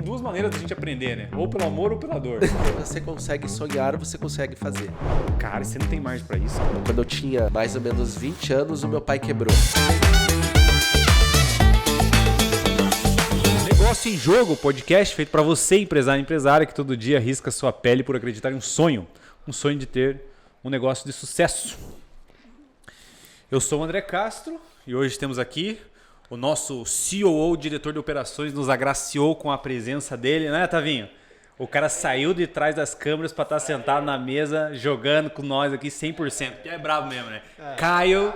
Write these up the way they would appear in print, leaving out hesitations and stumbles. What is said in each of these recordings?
duas maneiras da gente aprender, né? Ou pelo amor ou pela dor. Você consegue sonhar, você consegue fazer. Cara, você não tem margem pra isso. Quando eu tinha mais ou menos 20 anos, o meu pai quebrou. Negócio em Jogo, podcast feito pra você, empresário e empresária, que todo dia arrisca sua pele por acreditar em um sonho de ter um negócio de sucesso. Eu sou o André Castro e hoje temos aqui o nosso COO, diretor de operações, nos agraciou com a presença dele, né, Tavinho? O cara saiu de trás das câmeras para estar sentado na mesa, jogando com nós aqui 100%. Que é brabo mesmo, né? Caio,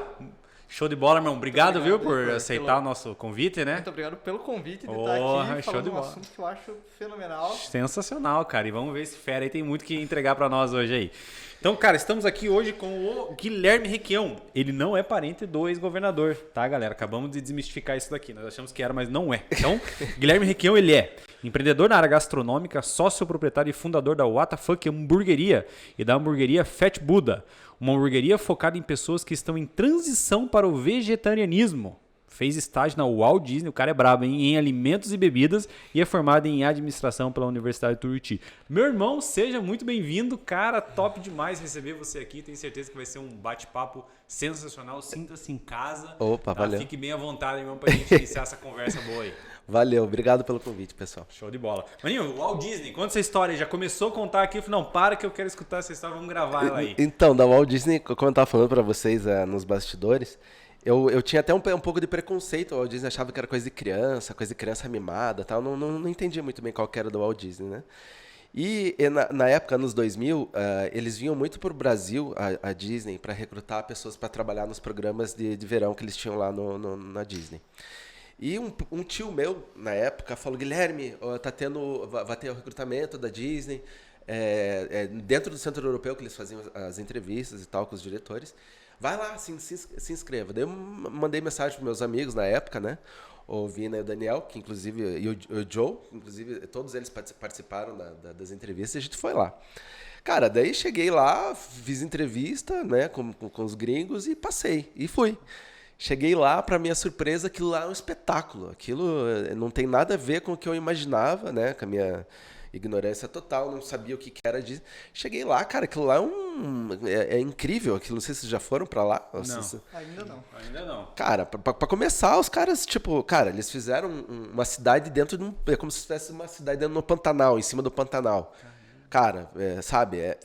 show de bola, irmão. Obrigado, viu, por aceitar o nosso convite, né? Muito obrigado pelo convite de estar aqui show de falando um bola. assunto que eu acho fenomenal. Sensacional, cara. E vamos ver esse fera aí tem muito que entregar para nós hoje aí. Então, cara, estamos aqui hoje com o Guilherme Requião. Ele não é parente do ex-governador, tá, galera? Acabamos de desmistificar isso daqui. Nós achamos que era, mas não é. Então, Guilherme Requião, ele é empreendedor na área gastronômica, sócio proprietário e fundador da What the Fuck Hamburgueria e da hamburgueria Fat Buddha, uma hamburgueria focada em pessoas que estão em transição para o vegetarianismo. Fez estágio na Walt Disney, o cara é brabo, hein? Em alimentos e bebidas e é formado em administração pela Universidade de Tuiuti. Meu irmão, seja muito bem-vindo, cara, top demais receber você aqui, tenho certeza que vai ser um bate-papo sensacional, sinta-se em casa. Opa, valeu. Fique bem à vontade, irmão, pra gente iniciar essa conversa boa aí. Valeu, obrigado pelo convite, pessoal. Show de bola. Maninho, Walt Disney, conta essa história aí, já começou a contar aqui, eu falei, não, para que eu quero escutar essa história, vamos gravar ela aí. Então, da Walt Disney, como eu tava falando pra vocês nos bastidores, eu tinha até um pouco de preconceito. O Walt Disney achava que era coisa de criança mimada, tal. Não entendia muito bem qual que era do Walt Disney, né? E na época, anos 2000, eles vinham muito pro Brasil, a Disney, para recrutar pessoas para trabalhar nos programas de verão que eles tinham lá na Disney. E um tio meu, na época, falou, Guilherme, vai ter o recrutamento da Disney, dentro do Centro Europeu, que eles faziam as entrevistas e tal com os diretores. Vai lá, se inscreva. Daí eu mandei mensagem para meus amigos na época, né? O Vina e o Daniel, que inclusive, e o Joe, inclusive, todos eles participaram das entrevistas e a gente foi lá. Cara, daí cheguei lá, fiz entrevista, né, com os gringos e passei, e fui. Cheguei lá, para minha surpresa, aquilo lá é um espetáculo. Aquilo não tem nada a ver com o que eu imaginava, né, com a minha ignorância total, não sabia o que era disso. Cheguei lá, cara, aquilo lá é incrível. Aquilo, não sei se vocês já foram pra lá. Ainda não. Cara, pra começar, os caras, tipo, cara, eles fizeram uma cidade dentro de é como se tivesse uma cidade dentro do Pantanal, em cima do Pantanal. Cara, sabe, é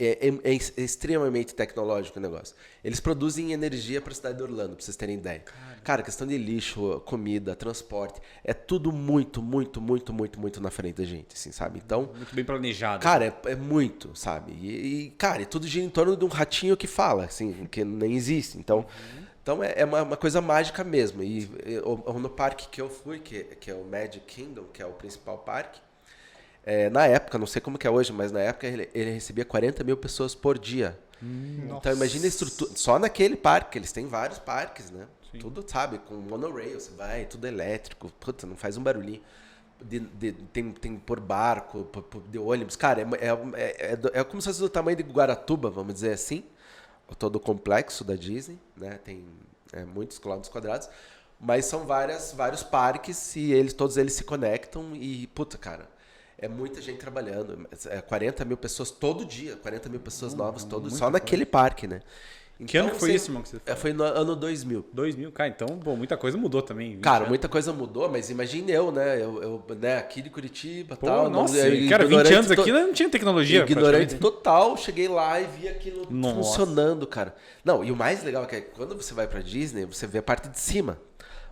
extremamente tecnológico o negócio. Eles produzem energia para a cidade de Orlando, para vocês terem ideia. Cara, questão de lixo, comida, transporte, é tudo muito, muito, muito, muito, muito na frente da gente, assim, sabe? Então, Muito bem planejado. cara, é muito, sabe? E, cara, tudo gira em torno de um ratinho que fala, assim, que nem existe. Então é uma coisa mágica mesmo. E no parque que eu fui, que é o Magic Kingdom, que é o principal parque, na época, não sei como que é hoje, mas na época ele recebia 40 mil pessoas por dia. Então imagina a estrutura, só naquele parque, eles têm vários parques, né? Sim. Tudo, sabe, com monorail, você vai, tudo elétrico, puta, não faz um barulhinho. Tem por barco, de ônibus, cara, é como se fosse do tamanho de Guaratuba, vamos dizer assim, todo o complexo da Disney, né? Tem muitos quilômetros quadrados, mas são vários parques e todos eles se conectam e, puta, cara, é muita gente trabalhando. 40 mil pessoas todo dia. 40 mil pessoas novas todo dia. Só naquele parque, né? Então, que ano que foi isso, irmão? Que você foi? Foi no ano 2000. 2000, cara, então, bom, muita coisa mudou também. Cara, muita coisa mudou, mas imagine eu, né? Eu né, aqui de Curitiba e tal. Nossa, cara, 20 anos aqui não tinha tecnologia. Ignorante total. Cheguei lá e vi aquilo funcionando, cara. Não, e o mais legal é que quando você vai pra Disney, você vê a parte de cima.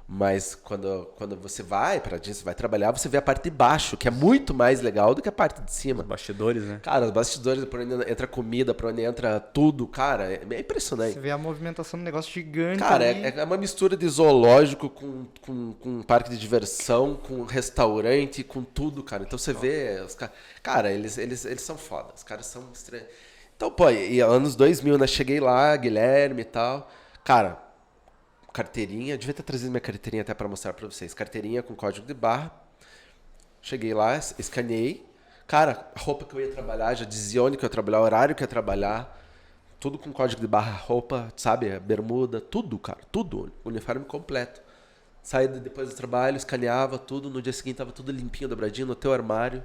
Mas quando você vai pra Disney, você vai trabalhar, você vê a parte de baixo, que é muito mais legal do que a parte de cima. Os bastidores, né? Cara, os bastidores, por onde entra comida, por onde entra tudo, cara, é impressionante. Você vê a movimentação do negócio gigante. Cara, é uma mistura de zoológico com parque de diversão, com restaurante, com tudo, cara. Então você vê os caras. Cara, eles são foda, os caras são estranhos. Então, pô, e anos 2000, né? Cheguei lá, Guilherme e tal. Cara, carteirinha, devia ter trazido minha carteirinha até para mostrar para vocês. Carteirinha com código de barra. Cheguei lá, escaneei. Cara, a roupa que eu ia trabalhar, já dizia onde que eu ia trabalhar, o horário que eu ia trabalhar. Tudo com código de barra, roupa, sabe? Bermuda, tudo, cara. Tudo. Uniforme completo. saía depois do trabalho, escaneava tudo, no dia seguinte tava tudo limpinho, dobradinho, no teu armário.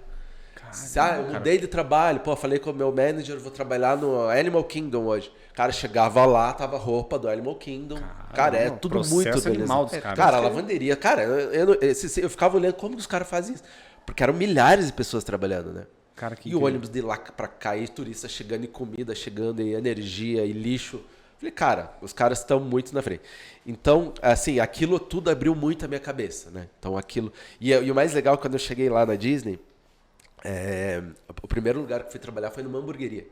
Eu mudei de trabalho, falei com o meu manager, vou trabalhar no Animal Kingdom hoje. Cara, chegava lá, tava roupa do Animal Kingdom. Cara, é tudo muito animal beleza. dos Cara, a lavanderia, cara, eu ficava olhando como que os caras fazem isso. Porque eram milhares de pessoas trabalhando, né? Cara, que e o ônibus de lá pra cá, e turista chegando, e comida chegando, e energia, e lixo. Falei, cara, os caras estão muito na frente. Então, assim, aquilo tudo abriu muito a minha cabeça, né? Então, aquilo... E o mais legal, quando eu cheguei lá na Disney, o primeiro lugar que eu fui trabalhar foi numa hamburgueria.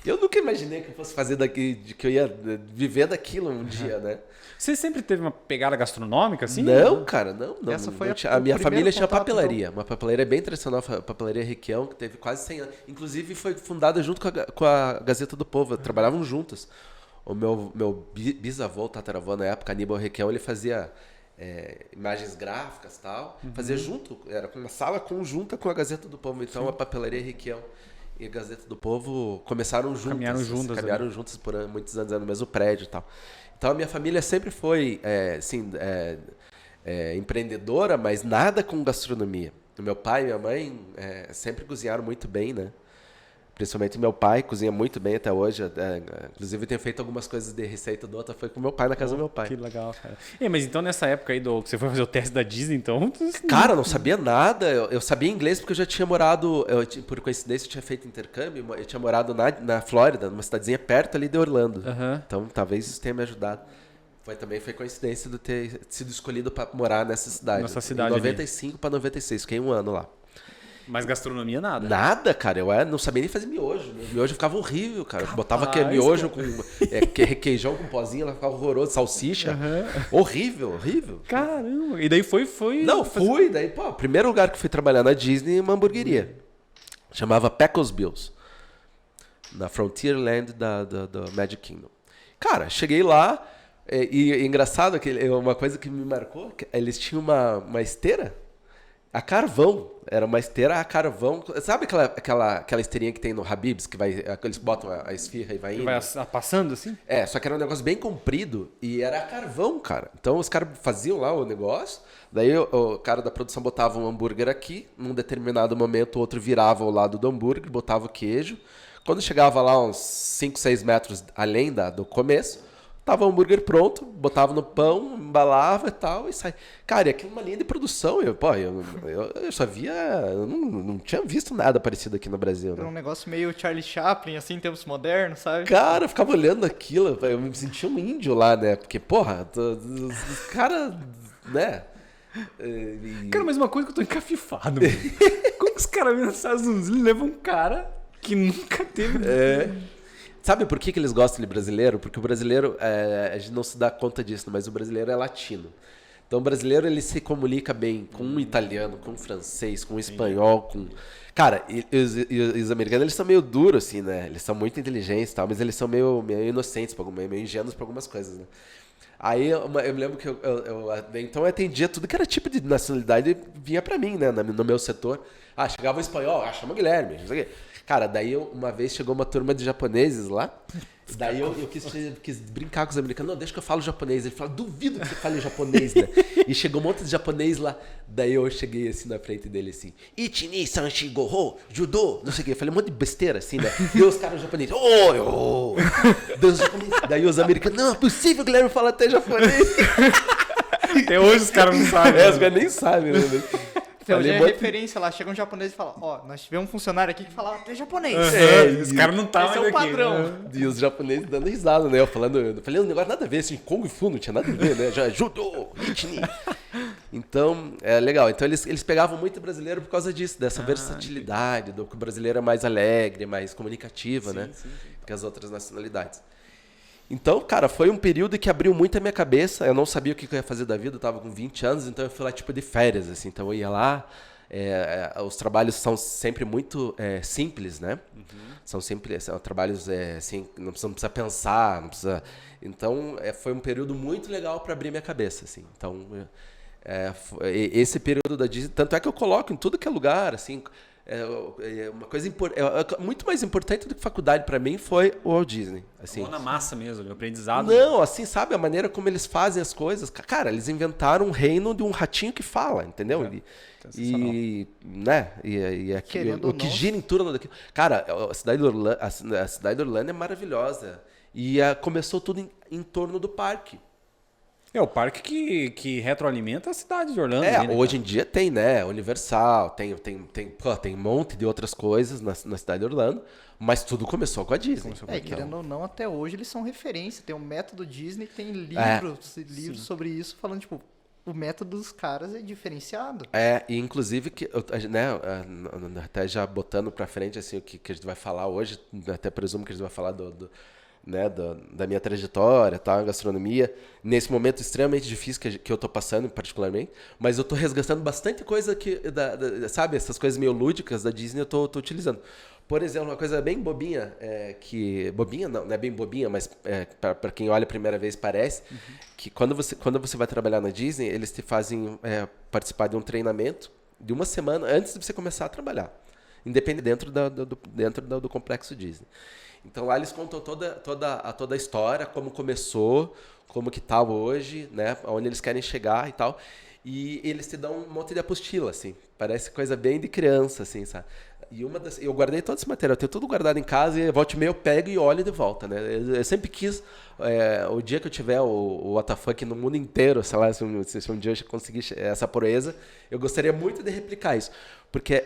Eu nunca imaginei que eu fosse fazer que eu ia viver daquilo um dia, né? Você sempre teve uma pegada gastronômica, assim? Não, cara, não. Essa foi a minha família tinha contato, papelaria. então. Uma papelaria bem tradicional, a papelaria Requião, que teve quase 100 anos. Inclusive foi fundada junto com a Gazeta do Povo. Trabalhavam juntas. O meu bisavô, tataravô, na época, Aníbal Requião, ele fazia imagens gráficas e tal. Fazia junto, era uma sala conjunta com a Gazeta do Povo. Então a papelaria Requião e a Gazeta do Povo começaram juntas. Caminharam juntas por muitos anos no mesmo prédio e tal. Então a minha família sempre foi empreendedora, mas nada com gastronomia. Meu pai e minha mãe sempre cozinharam muito bem, né? Principalmente meu pai cozinha muito bem até hoje. Inclusive, eu tenho feito algumas coisas de receita do outra. Foi com meu pai, na casa do meu pai. Que legal, cara. Mas então, nessa época aí, que você foi fazer o teste da Disney, então... Cara, eu não sabia nada. Eu sabia inglês porque eu já tinha morado... por coincidência, eu tinha feito intercâmbio. Eu tinha morado na Flórida, numa cidadezinha perto ali de Orlando. Então, talvez isso tenha me ajudado. Também foi coincidência de ter sido escolhido para morar nessa cidade. Nessa cidade de 95 para 96. Fiquei 1 ano lá. Mas gastronomia nada? Nada, cara. Eu não sabia nem fazer miojo. Miojo ficava horrível, cara. Botava miojo com requeijão com pozinho, ela ficava horroroso, salsicha. Horrível, horrível. Caramba. E daí foi... Não, fui. Daí, primeiro lugar que fui trabalhar na Disney, uma hamburgueria. Chamava Pecos Bills. Na Frontierland do Magic Kingdom. Cara, cheguei lá e engraçado que uma coisa que me marcou, eles tinham uma esteira a carvão. Era uma esteira a carvão. Sabe aquela esteirinha que tem no Habib's, que eles botam a esfirra e vai indo? Vai passando assim? Só que era um negócio bem comprido e era a carvão, cara. Então os caras faziam lá o negócio, daí o cara da produção botava um hambúrguer aqui, num determinado momento o outro virava ao lado do hambúrguer, botava o queijo. Quando chegava lá uns 5, 6 metros além do começo, tava o hambúrguer pronto, botava no pão, embalava e tal, e sai. Cara, e aquilo é uma linha de produção. Eu só via... Eu não tinha visto nada parecido aqui no Brasil, né? Era um negócio meio Charlie Chaplin, assim, em tempos modernos, sabe? Cara, eu ficava olhando aquilo, eu me sentia um índio lá, né? Porque, porra, os caras, né? Cara, mas uma coisa que eu tô encafifado. Como que os caras nos Estados Unidos levam um cara que nunca teve... Sabe por que eles gostam de brasileiro? Porque o brasileiro, a gente não se dá conta disso, mas o brasileiro é latino. Então o brasileiro ele se comunica bem com um italiano, com um francês, com um espanhol, com... Cara, e os americanos eles são meio duros, assim, né? Eles são muito inteligentes e tal, mas eles são meio inocentes, meio ingênuos pra algumas coisas, né? Aí eu me lembro que então eu atendia tudo que era tipo de nacionalidade vinha pra mim, né? No meu setor. Chegava o espanhol, chama Guilherme, não sei o quê. Cara, daí uma vez chegou uma turma de japoneses lá, daí eu quis brincar com os americanos. Não, deixa que eu falo japonês. Ele falou, duvido que você fale japonês, né? E chegou um monte de japonês lá. Daí eu cheguei assim na frente dele assim, Ichini sanshi goho, judô, não sei o que. Eu falei um monte de besteira assim, né? E os caras japoneses, daí os americanos, não é possível, Guilherme fala até japonês. Até hoje os caras não sabem. Os caras nem sabem, né? Então, é referência lá, chega um japonês e fala, nós tivemos um funcionário aqui que falava até japonês. Os caras não estavam Esse é o padrão. E os japoneses dando risada, né? Eu falei um negócio nada a ver, assim, Kung Fu não tinha nada a ver, né? Já judô, Ichini. Então, é legal. Então, eles pegavam muito brasileiro por causa disso, dessa versatilidade, que o brasileiro é mais alegre, mais comunicativo, né? Sim. Que as outras nacionalidades. Então, cara, foi um período que abriu muito a minha cabeça. Eu não sabia o que eu ia fazer da vida, eu tava com 20 anos, então eu fui lá tipo de férias, assim. Então eu ia lá, os trabalhos são sempre muito simples, né? São sempre são trabalhos assim, não precisa pensar, não precisa... Então, foi um período muito legal para abrir minha cabeça, assim. Então, esse período da Disney, tanto é que eu coloco em tudo que é lugar, assim... Uma coisa muito mais importante do que faculdade para mim foi o Walt Disney. Assim. Ou na massa mesmo, o aprendizado. Não, assim, sabe, a maneira como eles fazem as coisas. Cara, eles inventaram um reino de um ratinho que fala, entendeu? Né? O que gira em torno daquilo. Cara, a cidade de Orlando é maravilhosa. E começou tudo em torno do parque. É o parque que retroalimenta a cidade de Orlando. Ali, né, hoje em dia tem, né? Universal, tem um monte de outras coisas na cidade de Orlando, mas tudo começou com a Disney. Querendo ou não, até hoje eles são referência. Tem o método Disney, tem livros sobre isso, falando, tipo, o método dos caras é diferenciado. E inclusive, né, até já botando pra frente, assim, o que a gente vai falar hoje, até presumo que a gente vai falar né, da minha trajetória, tá, gastronomia, nesse momento extremamente difícil que eu tô passando, particularmente, mas eu tô resgatando bastante coisa sabe, essas coisas meio lúdicas da Disney eu tô utilizando. Por exemplo, uma coisa bem bobinha, bobinha não é bem bobinha, mas para quem olha a primeira vez parece, que quando você vai trabalhar na Disney, eles te fazem participar de um treinamento de uma semana antes de você começar a trabalhar, independente dentro do complexo Disney. Então lá eles contam toda a história, como começou, como que tá hoje, né, onde eles querem chegar e tal. E eles te dão um monte de apostila, assim. Parece coisa bem de criança, assim, sabe? E eu guardei todo esse material, eu tenho tudo guardado em casa e volta e meia eu pego e olho de volta, né? Eu sempre quis, o dia que eu tiver o WTF no mundo inteiro, sei lá, se um dia eu conseguir essa proeza, eu gostaria muito de replicar isso. Porque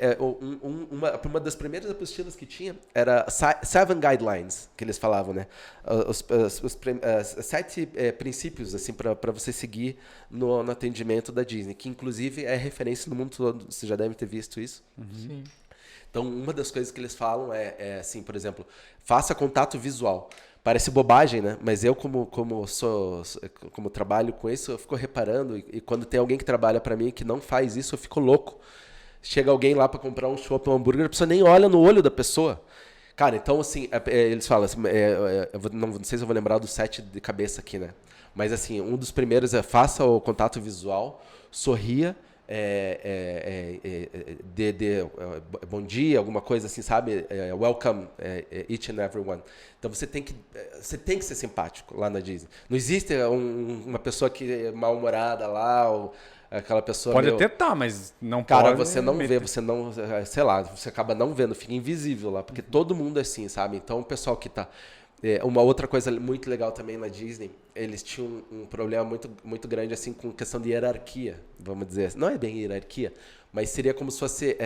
uma das primeiras apostilas que tinha era 7 guidelines, que eles falavam, né? Os 7 princípios, assim, para você seguir no atendimento da Disney, que inclusive é referência no mundo todo, você já deve ter visto isso. Sim. Então, uma das coisas que eles falam é assim, por exemplo, faça contato visual. Parece bobagem, né? Mas eu, como trabalho com isso, eu fico reparando, e quando tem alguém que trabalha para mim que não faz isso, eu fico louco. Chega alguém lá para comprar um chopp ou um hambúrguer, a pessoa nem olha no olho da pessoa. Cara, então, assim, eles falam, assim, não sei se eu vou lembrar do 7 de cabeça aqui, né? Mas, assim, um dos primeiros é faça o contato visual, sorria, bom dia, alguma coisa assim, sabe? Welcome each and everyone. Então você tem que ser simpático lá na Disney. Não existe uma pessoa que é mal-humorada lá, ou aquela pessoa... Pode até estar, mas não cara, pode... Cara, você não vê, você não... Sei lá, você acaba não vendo, fica invisível lá, porque todo mundo é assim, sabe? Então o pessoal que tá... uma outra coisa muito legal também na Disney, eles tinham um problema muito, muito grande assim com questão de hierarquia, vamos dizer. Não é bem hierarquia, mas seria como se fosse...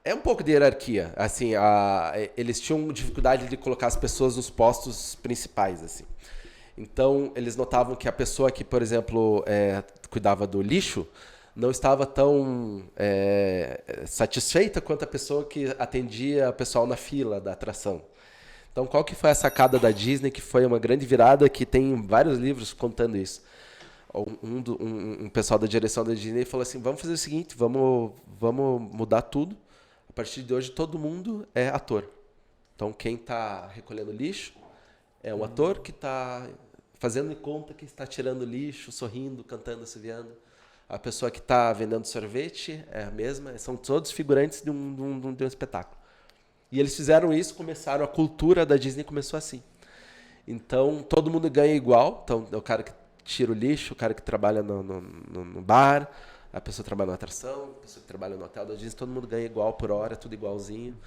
um pouco de hierarquia. Assim, eles tinham dificuldade de colocar as pessoas nos postos principais, assim. Então, eles notavam que a pessoa que, por exemplo, cuidava do lixo não estava tão satisfeita quanto a pessoa que atendia o pessoal na fila da atração. Então, qual que foi a sacada da Disney, que foi uma grande virada, que tem vários livros contando isso? Um pessoal da direção da Disney falou assim, vamos fazer o seguinte, vamos mudar tudo. A partir de hoje, todo mundo é ator. Então, quem está recolhendo lixo é um ator que está fazendo de conta que está tirando lixo, sorrindo, cantando, assoviando. A pessoa que está vendendo sorvete é a mesma. São todos figurantes de um espetáculo. E eles fizeram isso, a cultura da Disney começou assim. Então, todo mundo ganha igual. Então, é o cara que tira o lixo, o cara que trabalha no bar, a pessoa que trabalha na atração, a pessoa que trabalha no hotel da Disney, todo mundo ganha igual por hora, tudo igualzinho.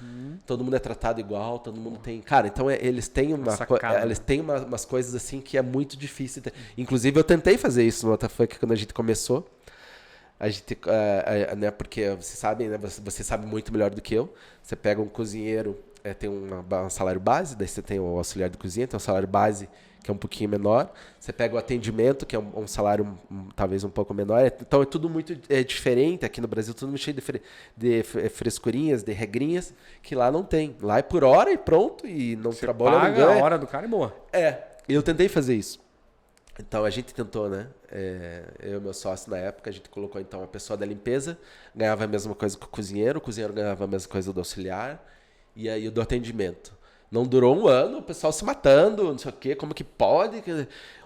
Todo mundo é tratado igual, todo mundo tem... Cara, então eles têm umas coisas assim que é muito difícil. Inclusive, eu tentei fazer isso no WTF quando a gente começou. A gente, né, porque você sabe, né, você sabe muito melhor do que eu. Você pega um cozinheiro, tem um salário base, daí você tem o auxiliar de cozinha, tem um salário base que é um pouquinho menor. Você pega o atendimento, que é um salário talvez um pouco menor. Então é tudo muito diferente. Aqui no Brasil, tudo muito cheio de frescurinhas, de regrinhas, que lá não tem. Lá é por hora e pronto, e não você trabalha, não paga ganha. A hora do cara é boa. Eu tentei fazer isso. Então a gente tentou, né? Eu e meu sócio na época, a gente colocou então a pessoa da limpeza, ganhava a mesma coisa que o cozinheiro ganhava a mesma coisa do auxiliar, e aí o do atendimento. Não durou um ano, o pessoal se matando, não sei o quê, como que pode?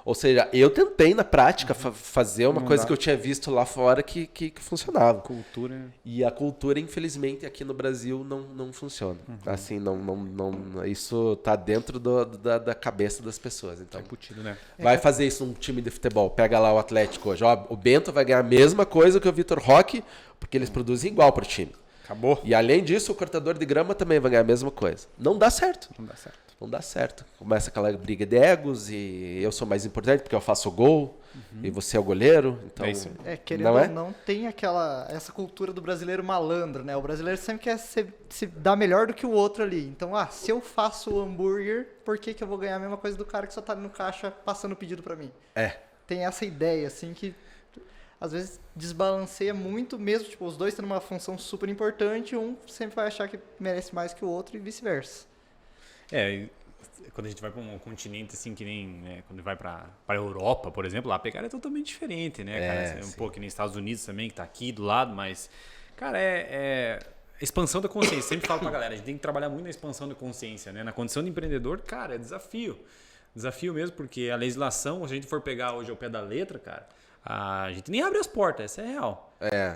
Ou seja, eu tentei na prática fazer uma coisa que eu tinha visto lá fora que funcionava. Cultura. E a cultura, infelizmente, aqui no Brasil não funciona. Assim, isso tá dentro da cabeça das pessoas. Então, Tá embutido, né? vai fazer isso num time de futebol. Pega lá o Atlético hoje. Ó, o Bento vai ganhar a mesma coisa que o Vitor Roque, porque eles produzem igual pro time. Acabou. E além disso, o cortador de grama também vai ganhar a mesma coisa. Não dá certo. Não dá certo. Não dá certo. Começa aquela briga de egos e eu sou mais importante porque eu faço o gol e você é o goleiro. Então, É isso. Querendo ou não, tem essa cultura do brasileiro malandro, né? O brasileiro sempre quer se dar melhor do que o outro ali. Então, se eu faço o hambúrguer, por que eu vou ganhar a mesma coisa do cara que só tá no caixa passando o pedido pra mim? Tem essa ideia, assim, que às vezes desbalanceia muito mesmo, tipo, os dois tendo uma função super importante, um sempre vai achar que merece mais que o outro e vice-versa. Quando a gente vai para um continente assim, que nem, né, quando vai para a Europa, por exemplo, lá a pegada é totalmente diferente, né, cara? Um pouco que nem Estados Unidos também, que tá aqui do lado, mas, cara, expansão da consciência. Sempre falo pra galera, a gente tem que trabalhar muito na expansão da consciência, né? Na condição de empreendedor, cara, é desafio. Desafio mesmo, porque a legislação, se a gente for pegar hoje ao pé da letra, cara, a gente nem abre as portas, essa é real.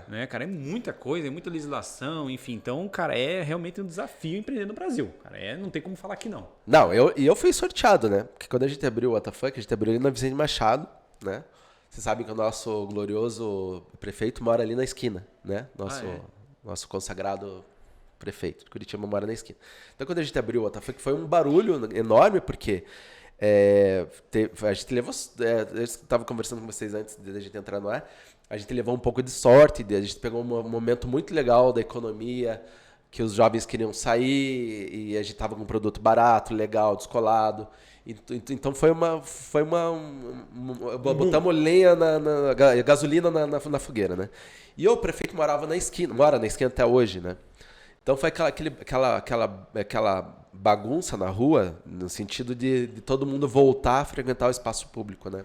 Né, cara, é muita coisa, é muita legislação, enfim. Então, cara, é realmente um desafio empreender no Brasil. Cara, não tem como falar que não. Não, eu fui sorteado, né? Porque quando a gente abriu o WTF, a gente abriu ali na Vicente Machado, né? Vocês sabem que o nosso glorioso prefeito mora ali na esquina, né? Nosso consagrado prefeito de Curitiba mora na esquina. Então, quando a gente abriu o WTF, foi um barulho enorme, porque a gente levou. Eu estava conversando com vocês antes da gente entrar no ar. A gente levou um pouco de sorte, a gente pegou um momento muito legal da economia, que os jovens queriam sair e a gente estava com um produto barato, legal, descolado. Então botamos lenha, gasolina na fogueira, né? E o prefeito morava na esquina, mora na esquina até hoje, né? Então foi aquela bagunça na rua, no sentido de todo mundo voltar a frequentar o espaço público, né?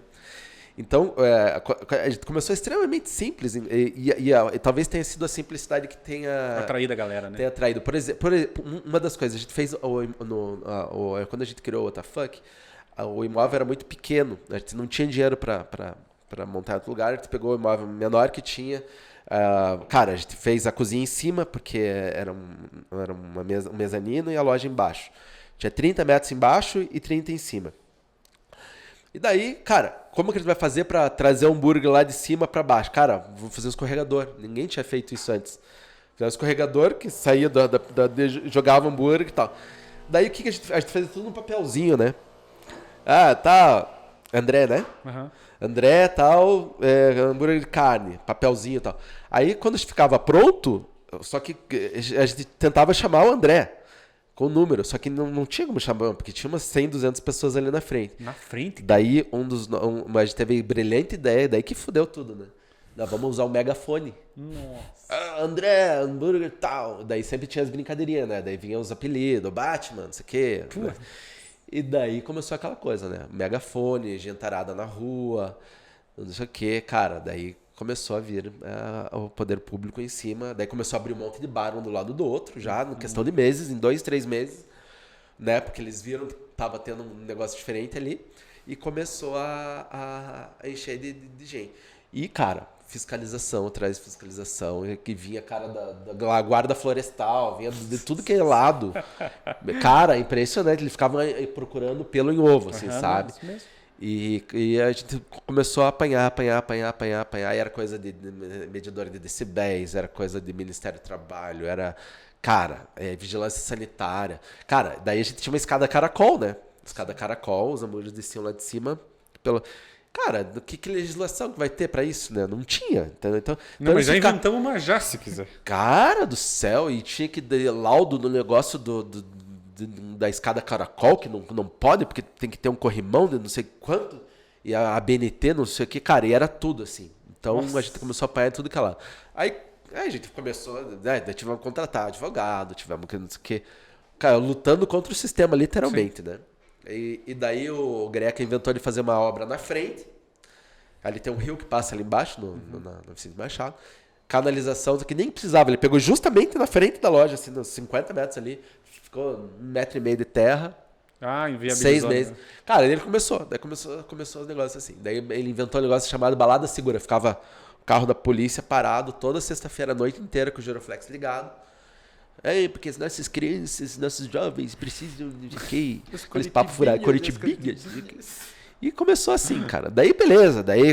Então, a gente começou extremamente simples e talvez tenha sido a simplicidade que tenha atraído a galera, né? Tenha atraído. Por exemplo, uma das coisas, a gente fez, quando a gente criou o WTF, o imóvel era muito pequeno, a gente não tinha dinheiro para montar em outro lugar, a gente pegou o imóvel menor que tinha. Cara, a gente fez a cozinha em cima, porque era um mezanino e a loja embaixo. Tinha 30 metros embaixo e 30 em cima. E daí, cara, como que a gente vai fazer para trazer um hambúrguer lá de cima para baixo? Cara, vamos fazer um escorregador. Ninguém tinha feito isso antes. Fizeram um escorregador que saía jogava hambúrguer e tal. Daí o que a gente fez? Tudo num papelzinho, né? Tá. André, né? Uhum. André, tal, hambúrguer de carne, papelzinho e tal. Aí, quando ficava pronto, só que a gente tentava chamar o André com o número, só que não tinha como chamar, porque tinha umas 100, 200 pessoas ali na frente. Na frente? Daí, a gente teve brilhante ideia, daí que fudeu tudo, né? Nós vamos usar o megafone. Nossa. André, hambúrguer tal. Daí sempre tinha as brincadeirinhas, né? Daí vinham os apelidos, Batman, não sei o quê. Né? E daí começou aquela coisa, né? Megafone, gentarada na rua, não sei o quê. Cara, daí começou a vir o poder público em cima. Daí começou a abrir um monte de bar um do lado do outro, já, em questão de meses, em 2, 3 meses. Né? Porque eles viram que tava tendo um negócio diferente ali. E começou a encher de gente. E, cara, fiscalização atrás de fiscalização, que vinha cara da guarda florestal, vinha de tudo que é lado. Cara, impressionante, eles ficavam procurando pelo em ovo, assim, sabe? Isso mesmo. E a gente começou a apanhar, e era coisa de medidor de decibéis, era coisa de Ministério do Trabalho, era, cara, vigilância sanitária. Cara, daí a gente tinha uma escada caracol, né? Escada caracol, os hambúrgueres desciam lá de cima pelo... Cara, que legislação que vai ter pra isso, né? Não tinha. Então, mas já inventamos uma já, se quiser. Cara do céu, e tinha que dar laudo no negócio da escada caracol, que não pode, porque tem que ter um corrimão de não sei quanto, e a BNT, não sei o que, cara, e era tudo assim. Então a gente começou a apanhar tudo que lá. Aí a gente começou, né? Tivemos que contratar advogado, tivemos que não sei o que. Cara, lutando contra o sistema, literalmente, sim, né? E daí o Greca inventou de fazer uma obra na frente. Ali tem um rio que passa ali embaixo, na Vicente Machado. canalização, que nem precisava. Ele pegou justamente na frente da loja, assim, nos 50 metros ali. Ficou 1,5 m de terra. Ah, inviabilizou. 6 meses. Né? Cara, ele começou. Daí começou os negócios assim. Daí ele inventou um negócio chamado balada segura. Ficava o carro da polícia parado toda sexta-feira a noite inteira com o giroflex ligado. É, porque as nossas crianças, nossos jovens precisam de quê? Aqueles papos furados, Coritibinhas. E começou assim, cara. Daí beleza. Daí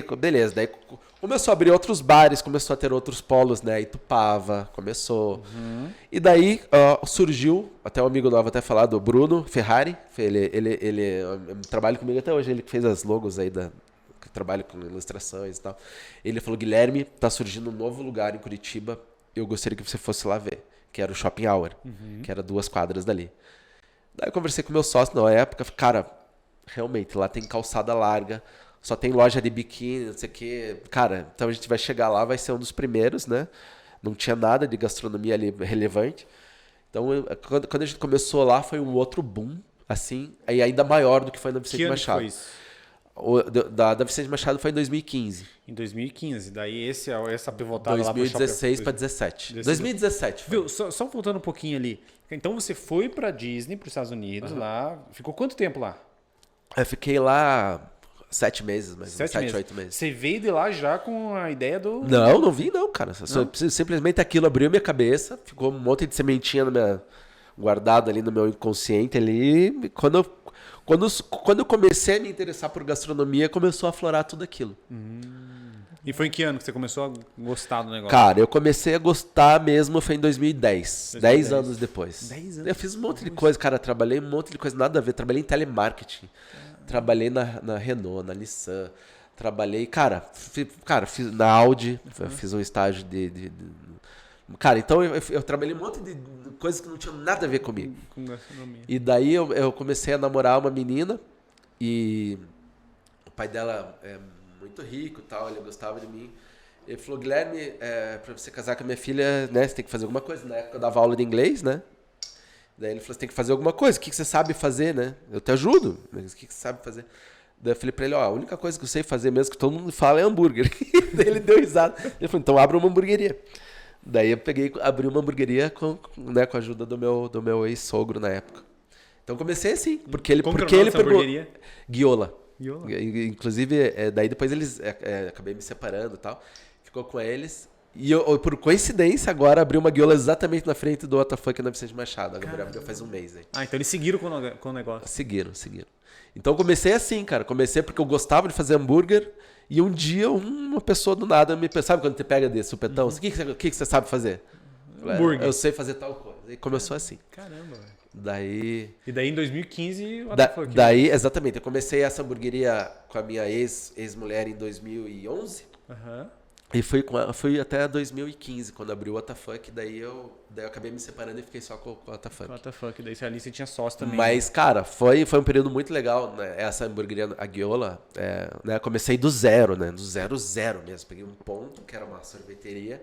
começou a abrir outros bares, começou a ter outros polos, né? Itupava, começou. E daí surgiu, até um amigo novo até falar, do Bruno Ferrari. Ele trabalha comigo até hoje, ele que fez as logos aí que trabalha com ilustrações e tal. Ele falou, Guilherme, tá surgindo um novo lugar em Curitiba, eu gostaria que você fosse lá ver. Que era o Shopping Hour, que era 2 quadras dali. Daí eu conversei com meu sócio na época, cara, realmente, lá tem calçada larga, só tem loja de biquíni, não sei o quê. Cara, então a gente vai chegar lá, vai ser um dos primeiros, né? Não tinha nada de gastronomia ali relevante. Então, quando a gente começou lá, foi um outro boom, assim, e ainda maior do que foi na Vicente Machado. Que ano foi isso? Da Vicente Machado foi em 2015. Em 2015. Daí essa pivotada 2016 para 2017. 2017. Viu? Só voltando um pouquinho ali. Então você foi para Disney, para os Estados Unidos, lá. Ficou quanto tempo lá? Eu fiquei lá 7 meses, mais 7, 8 meses. Você veio de lá já com a ideia do... Não vim não, cara. Simplesmente aquilo abriu minha cabeça, ficou um monte de sementinha guardada ali no meu inconsciente ali. Quando eu comecei a me interessar por gastronomia, começou a aflorar tudo aquilo. E foi em que ano que você começou a gostar do negócio? Cara, eu comecei a gostar mesmo foi em 2010. 10 anos depois. 10 anos? Eu fiz um monte de coisa, cara. Trabalhei um monte de coisa, nada a ver. Trabalhei em telemarketing. Trabalhei na Renault, na Nissan. Trabalhei, fiz na Audi. Fiz um estágio de Cara, então eu trabalhei um monte de coisas que não tinham nada a ver comigo. Com gastronomia. E daí eu comecei a namorar uma menina e o pai dela é muito rico e tal, ele gostava de mim. Ele falou, Guilherme, pra você casar com a minha filha, né, você tem que fazer alguma coisa. Na época eu dava aula de inglês, né? Daí ele falou, você tem que fazer alguma coisa, o que você sabe fazer, né? Eu te ajudo, mas o que você sabe fazer? Daí eu falei pra ele, a única coisa que eu sei fazer mesmo, que todo mundo fala, é hambúrguer. Daí ele deu risada. Ele falou, então abra uma hamburgueria. Daí eu abri uma hamburgueria com a ajuda do meu ex-sogro na época. Então comecei assim, porque ele pegou Guiola. Inclusive, daí depois eles acabei me separando e tal. Ficou com eles. E eu, por coincidência, agora abri uma guiola exatamente na frente do WTF na Vicente Machado. Agora abriu faz um mês aí. Ah, então eles seguiram com o negócio. Seguiram. Então comecei assim, cara. Comecei porque eu gostava de fazer hambúrguer. E um dia uma pessoa do nada me pensou, sabe quando você pega desse supetão? O que você sabe fazer? Hambúrguer. Eu sei fazer tal coisa. E começou assim. Caramba, velho. Daí... E daí em 2015... Daí, exatamente. Eu comecei essa hamburgueria com a minha ex-mulher em 2011. E fui até 2015, quando abriu o WTF. Daí eu acabei me separando e fiquei só com o WTF. Daí ali você tinha sócio também. Mas, cara, foi um período muito legal, né? Essa hamburgueria, a Guiola, né? Comecei do zero, né? Do zero mesmo. Peguei um ponto, que era uma sorveteria.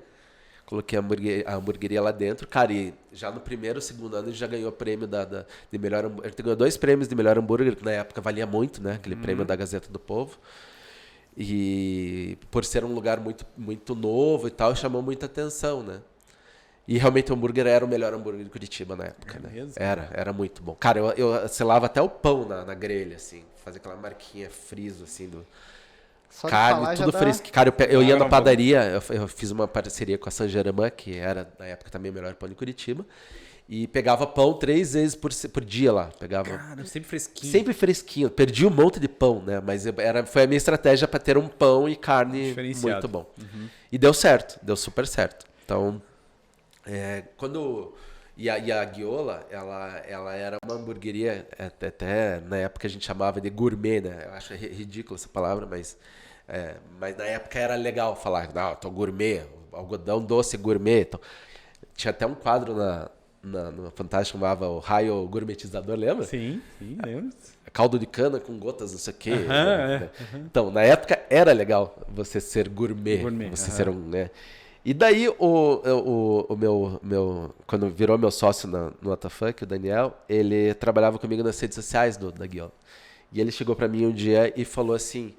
Coloquei a hamburgueria lá dentro. Cara, e já no primeiro, segundo ano, a gente já ganhou o prêmio de melhor hambúrguer. Ele ganhou 2 prêmios de melhor hambúrguer, que na época valia muito, né? Aquele prêmio da Gazeta do Povo. E por ser um lugar muito, muito novo e tal, chamou muita atenção, né? E realmente o hambúrguer era o melhor hambúrguer de Curitiba na época, né? Mesmo? Era muito bom. Cara, eu selava até o pão na grelha, assim. Fazia aquela marquinha friso, assim, do... Só carne, tudo fresco. Cara, eu ia na padaria, eu fiz uma parceria com a San Germain, que era, na época, também o melhor pão de Curitiba. E pegava pão 3 vezes por dia lá. Cara, sempre fresquinho. Sempre fresquinho. Perdi um monte de pão, né? Mas foi a minha estratégia para ter um pão e carne muito bom. E deu certo, deu super certo. Então, E a Guiola, ela era uma hamburgueria, até na época a gente chamava de gourmet, né? Eu acho ridícula essa palavra, mas na época era legal falar, tô gourmet, algodão doce gourmet. Então, tinha até um quadro no Fantástico, chamava o Raio Gourmetizador, lembra? Sim, lembro. Caldo de cana com gotas, não sei o quê. Então, na época era legal você ser gourmet. Você ser um... né? E daí, quando virou meu sócio no WTF, o Daniel, ele trabalhava comigo nas redes sociais da Guiola. E ele chegou pra mim um dia e falou assim,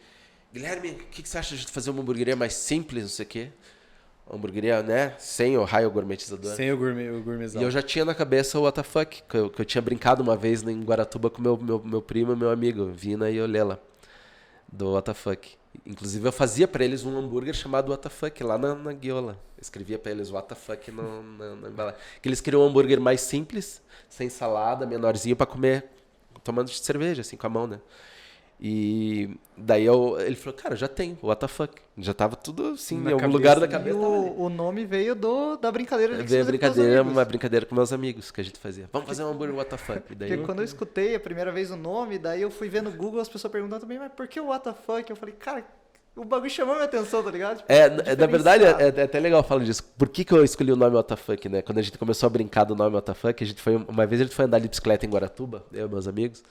Guilherme, o que você acha de fazer uma hamburgueria mais simples, não sei o quê? hamburgueria, né? Sem o raio gourmetizador. Sem o gourmetzão. E eu já tinha na cabeça o WTF, que eu tinha brincado uma vez em Guaratuba com meu primo e meu amigo, Vina e Olela, do WTF. Inclusive eu fazia pra eles um hambúrguer chamado WTF lá na guiola. Eu escrevia pra eles WTF na embalagem. Que eles queriam um hambúrguer mais simples, sem salada, menorzinho pra comer tomando cerveja, assim, com a mão, né? E daí ele falou, cara, já tem, what the fuck. Já tava tudo assim, Na em algum cabeça. lugar da E cabeça. o nome veio da brincadeira de que Veio você fazia com os brincadeira, amigos. uma brincadeira com meus amigos que a gente fazia. Vamos fazer um hambúrguer what the fuck. E daí, Porque quando eu escutei a primeira vez o nome, daí eu fui ver no Google as pessoas perguntando também, mas por que o what the fuck? Eu falei, cara, o bagulho chamou minha atenção, tá ligado? Tipo, na verdade, diferenciado. é até legal falar disso. Por que eu escolhi o nome what the fuck, né? Quando a gente começou a brincar do nome what the fuck, uma vez a gente foi andar de bicicleta em Guaratuba, eu e meus amigos.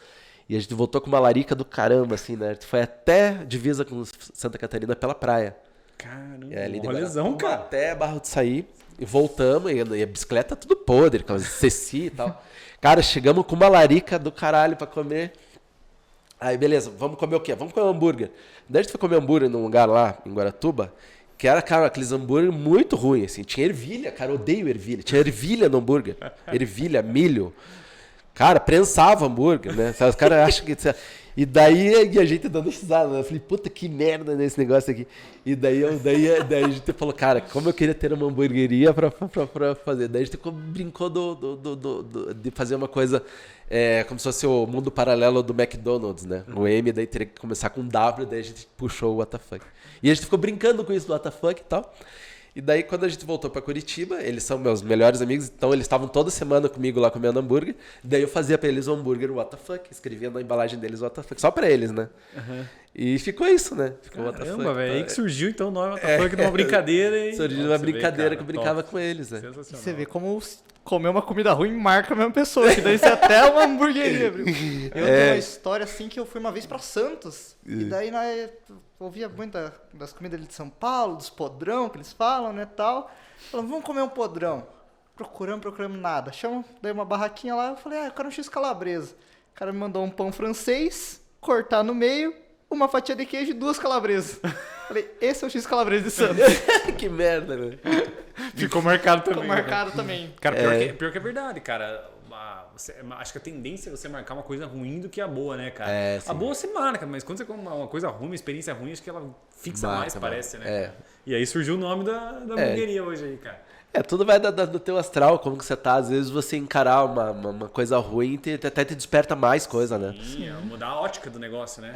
E a gente voltou com uma larica do caramba, assim, né? A gente foi até divisa com Santa Catarina pela praia. Caramba, Ali de rolezão, Guaratuba cara. até Barro de Saí. E voltamos, e a bicicleta tudo podre, com ceci e tal. Cara, chegamos com uma larica do caralho pra comer. Aí, beleza, vamos comer o quê? Vamos comer um hambúrguer. Daí a gente foi comer hambúrguer num lugar lá, em Guaratuba, que era, cara, aqueles hambúrguer muito ruins, assim. Tinha ervilha, cara, eu odeio ervilha. Tinha ervilha no hambúrguer. Ervilha, milho. Cara, prensava hambúrguer, né? Os caras acham que... E daí a gente dando risada, né? Eu falei, puta, que merda nesse negócio aqui. E daí a gente falou, cara, como eu queria ter uma hamburgueria pra fazer. Daí a gente brincou de fazer uma coisa como se fosse o mundo paralelo do McDonald's, né? O M daí teria que começar com W, daí a gente puxou o WTF. E a gente ficou brincando com isso do WTF e tal. E daí, quando a gente voltou pra Curitiba, eles são meus melhores amigos, então eles estavam toda semana comigo lá comendo hambúrguer. Daí eu fazia pra eles um hambúrguer what the fuck, escrevia na embalagem deles what the fuck, só pra eles, né? Uhum. E ficou isso, né? Ficou what the fuck. Caramba, velho. Aí que surgiu então o nome what the fuck de uma brincadeira. Surgiu uma brincadeira que eu brincava com eles, né? Sensacional. Você vê como comer uma comida ruim marca a mesma pessoa, que daí você é até uma hamburgueria. Viu? Eu tenho uma história assim que eu fui uma vez pra Santos, e daí eu ouvia muito das comidas ali de São Paulo, dos podrão que eles falam, né, tal. Falando, vamos comer um podrão. Procuramos nada. Daí uma barraquinha lá, eu falei, eu quero um X calabresa. O cara me mandou um pão francês, cortar no meio, uma fatia de queijo e 2 calabresas. Falei, esse é o X calabresa de Santos. Que merda, velho. Ficou marcado também. Ficou marcado também. Cara, pior que é verdade, cara. Acho que a tendência é você marcar uma coisa ruim do que a boa, né, cara? A boa você marca, mas quando você come uma coisa ruim, uma experiência ruim, acho que ela fixa mais, parece, né? Cara? E aí surgiu o nome da hamburgueria hoje aí, cara. Tudo vai do teu astral, como que você tá. Às vezes você encarar uma coisa ruim até te desperta mais coisa, né? Sim, mudar a ótica do negócio, né?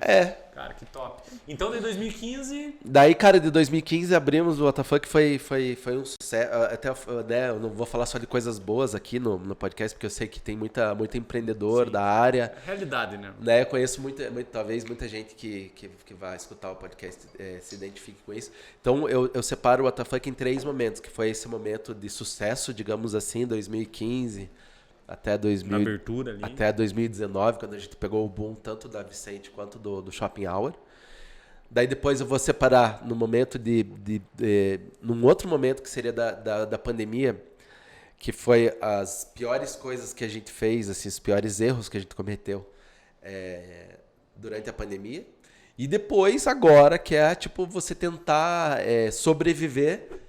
Cara, que top. Então, de 2015... Daí, cara, de 2015 abrimos o WTF, que foi um sucesso. Até, né, eu não vou falar só de coisas boas aqui no podcast, porque eu sei que tem muito empreendedor da área. Realidade, né? Eu conheço talvez muita gente que vai escutar o podcast se identifique com isso. Então, eu separo o WTF em 3 momentos, que foi esse momento de sucesso, digamos assim, 2015 até Na abertura ali. até 2019, quando a gente pegou o boom tanto da Vicente quanto do Shopping Hour. Daí depois eu vou separar no momento num outro momento que seria da pandemia, que foi as piores coisas que a gente fez, assim, os piores erros que a gente cometeu durante a pandemia. E depois, agora, que é tipo você tentar sobreviver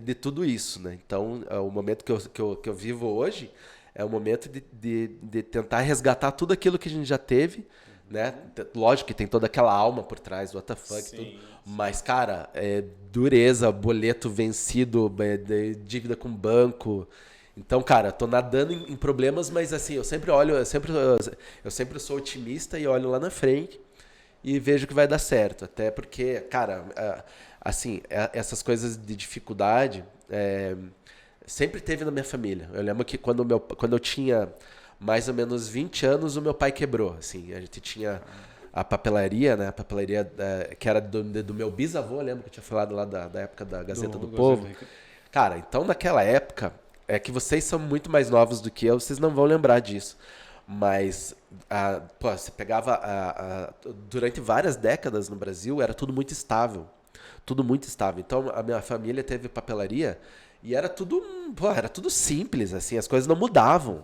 de tudo isso, né? Então, o momento que eu vivo hoje é o momento de tentar resgatar tudo aquilo que a gente já teve, né? Lógico que tem toda aquela alma por trás do WTF, tudo. Mas, cara, dureza, boleto vencido, dívida com banco. Então, cara, tô nadando em problemas, mas assim, eu sempre sou otimista e olho lá na frente e vejo que vai dar certo. Até porque, cara, assim, essas coisas de dificuldade sempre teve na minha família. Eu lembro que quando eu tinha mais ou menos 20 anos, o meu pai quebrou. Assim, a gente tinha a papelaria, né? A papelaria que era do meu bisavô, lembro que eu tinha falado lá da época da Gazeta do Povo. Cara, então naquela época, é que vocês são muito mais novos do que eu, vocês não vão lembrar disso. Mas, você pegava, durante várias décadas no Brasil, era tudo muito estável. Tudo muito estável. Então, a minha família teve papelaria e era tudo simples, assim, as coisas não mudavam.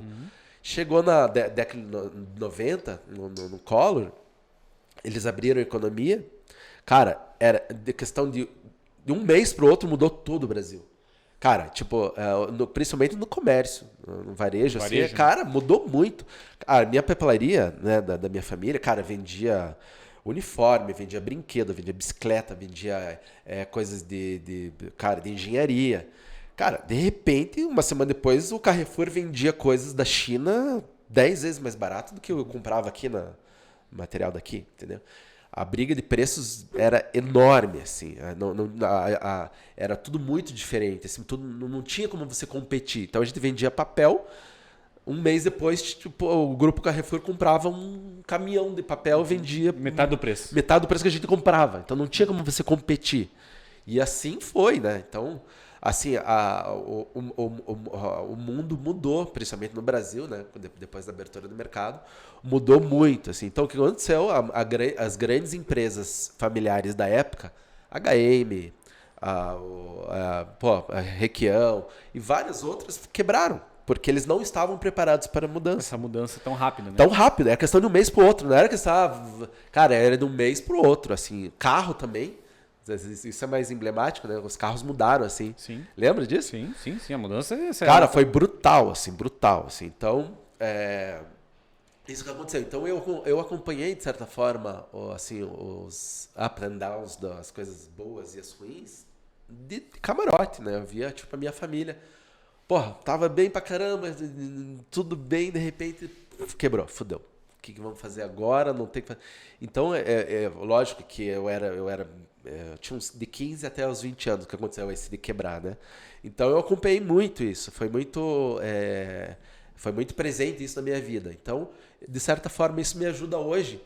Chegou na década de 90, no Collor, eles abriram a economia. Cara, era de questão de de um mês pro outro mudou todo o Brasil. Cara, tipo, principalmente no comércio, no varejo, assim, cara, mudou muito. A minha papelaria, né, da minha família, cara, vendia uniforme, vendia brinquedo, vendia bicicleta, vendia coisas de engenharia. Cara, de repente, uma semana depois, o Carrefour vendia coisas da China 10 vezes mais barato do que eu comprava aqui no material daqui, entendeu? A briga de preços era enorme, assim. Era tudo muito diferente. Assim, não tinha como você competir. Então a gente vendia papel. Um mês depois, tipo, o Grupo Carrefour comprava um caminhão de papel, vendia... Metade do preço. Metade do preço que a gente comprava. Então não tinha como você competir. E assim foi, né? Então, assim, o mundo mudou, principalmente no Brasil, né? Depois da abertura do mercado, mudou muito, assim. Então, o que aconteceu? As grandes empresas familiares da época, H&M, a Requião e várias outras quebraram, porque eles não estavam preparados para a mudança. Essa mudança tão rápida, né? Tão rápido, era questão de um mês pro outro, não era que estava... Cara, era de um mês pro outro, assim. Carro também. Isso é mais emblemático, né? Os carros mudaram, assim. Sim. Lembra disso? Sim. A mudança é essa. Cara, foi brutal, assim, brutal. Assim. Então, isso que aconteceu. Então, eu acompanhei, de certa forma, assim, os up and downs das coisas boas e as ruins de camarote, né? Eu via, tipo, a minha família. Porra, tava bem pra caramba, tudo bem, de repente, quebrou, fudeu. O que vamos fazer agora? Não tem que fazer. Então, lógico que eu tinha uns de 15 até os 20 anos que aconteceu esse de quebrar, né? Então eu acompanhei muito isso, foi muito presente isso na minha vida. Então, de certa forma, isso me ajuda hoje,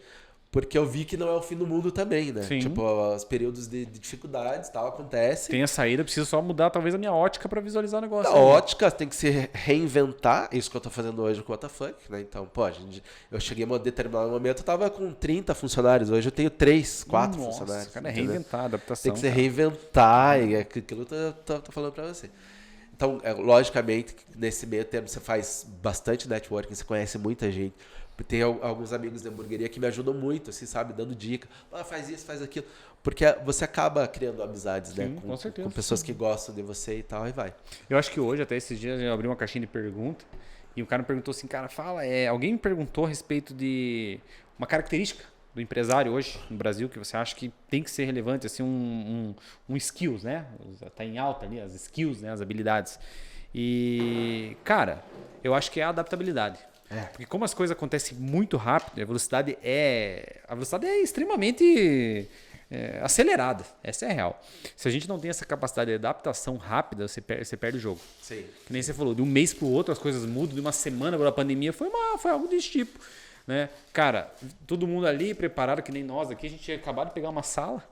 porque eu vi que não é o fim do mundo também, né? Sim. Tipo, os períodos de dificuldades, tal, acontece. Tem a saída, preciso só mudar talvez a minha ótica para visualizar o negócio. A ótica tem que se reinventar, isso que eu tô fazendo hoje com o WTF, né? Então, eu cheguei a um determinado momento, eu tava com 30 funcionários, hoje eu tenho 3, 4 funcionários. Cara, reinventar, adaptação. Tem que se reinventar, e é aquilo que eu tô falando pra você. Então, logicamente, nesse meio tempo você faz bastante networking, você conhece muita gente. Tem alguns amigos da hamburgueria que me ajudam muito, assim, sabe? Dando dica. Faz isso, faz aquilo. Porque você acaba criando amizades, sim, né? Com certeza. Com pessoas que gostam de você e tal, e vai. Eu acho que hoje, até esses dias, eu abri uma caixinha de pergunta e o cara me perguntou assim, cara, alguém me perguntou a respeito de uma característica do empresário hoje no Brasil que você acha que tem que ser relevante, assim, um skills, né? Tá em alta ali, as skills, né? As habilidades. E, cara, eu acho que é a adaptabilidade. Porque como as coisas acontecem muito rápido, a velocidade é extremamente acelerada. Essa é a real. Se a gente não tem essa capacidade de adaptação rápida, você perde o jogo. Sim. Que nem você falou, de um mês para o outro as coisas mudam, de uma semana para a pandemia, foi algo desse tipo. Né? Cara, todo mundo ali preparado, que nem nós aqui, a gente tinha acabado de pegar uma sala.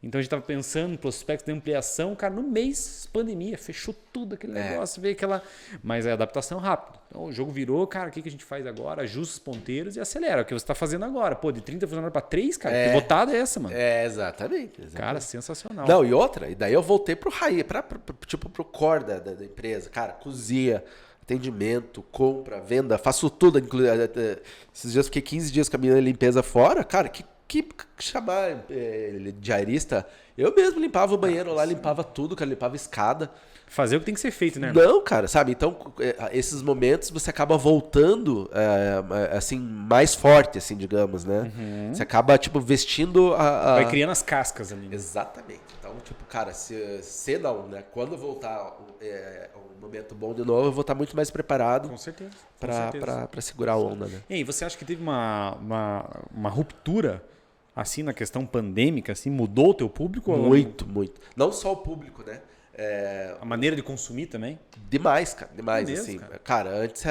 Então a gente estava pensando em prospectos de ampliação, cara, no mês, pandemia, fechou tudo aquele negócio, veio aquela... Mas é adaptação rápida. Então o jogo virou, cara, o que a gente faz agora? Ajusta os ponteiros e acelera. O que você está fazendo agora? Pô, de 30 funcionários para 3, cara, pivotada é essa, mano. Exatamente. Cara, sensacional. Não, e daí eu voltei pro pro core da empresa. Cara, cozinha, atendimento, compra, venda, faço tudo. Esses dias fiquei 15 dias com a minha limpeza fora, cara, que chamar diarista, eu mesmo limpava o banheiro lá, limpava tudo, cara, limpava a escada. Fazer o que tem que ser feito, né, irmão? Não, cara, sabe? Então, esses momentos você acaba voltando, assim, mais forte, assim, digamos, né? Você acaba, tipo, vestindo Vai criando as cascas ali. Né? Exatamente. Então, tipo, cara, se não, né? Quando voltar um momento bom de novo, eu vou estar muito mais preparado. Com certeza. Pra segurar a onda, né? E aí, você acha que teve uma ruptura, assim, na questão pandêmica, assim, mudou o teu público? Muito. Não só o público, né? A maneira de consumir também? Demais, cara. Demais, mesmo, assim. Cara, antes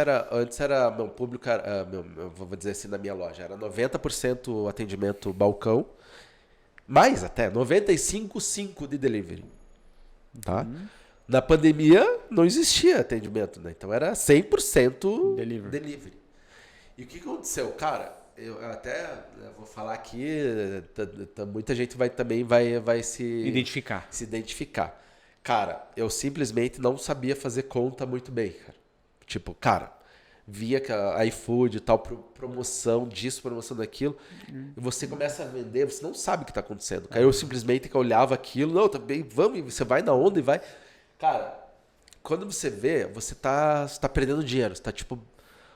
era meu público, eu vou dizer assim, na minha loja, era 90% atendimento balcão, mais até, 95,5% de delivery. Tá? Na pandemia, não existia atendimento, né? Então era 100% delivery. E o que aconteceu? Cara, eu vou falar aqui, muita gente vai se identificar. Cara, eu simplesmente não sabia fazer conta muito bem, cara. Tipo, cara, via que a iFood, tal, promoção disso, promoção daquilo, e você começa a vender, você não sabe o que está acontecendo. Aí eu simplesmente olhava aquilo, não, também, vamos, você vai na onda e vai. Cara, quando você vê, você tá perdendo dinheiro, você tá tipo...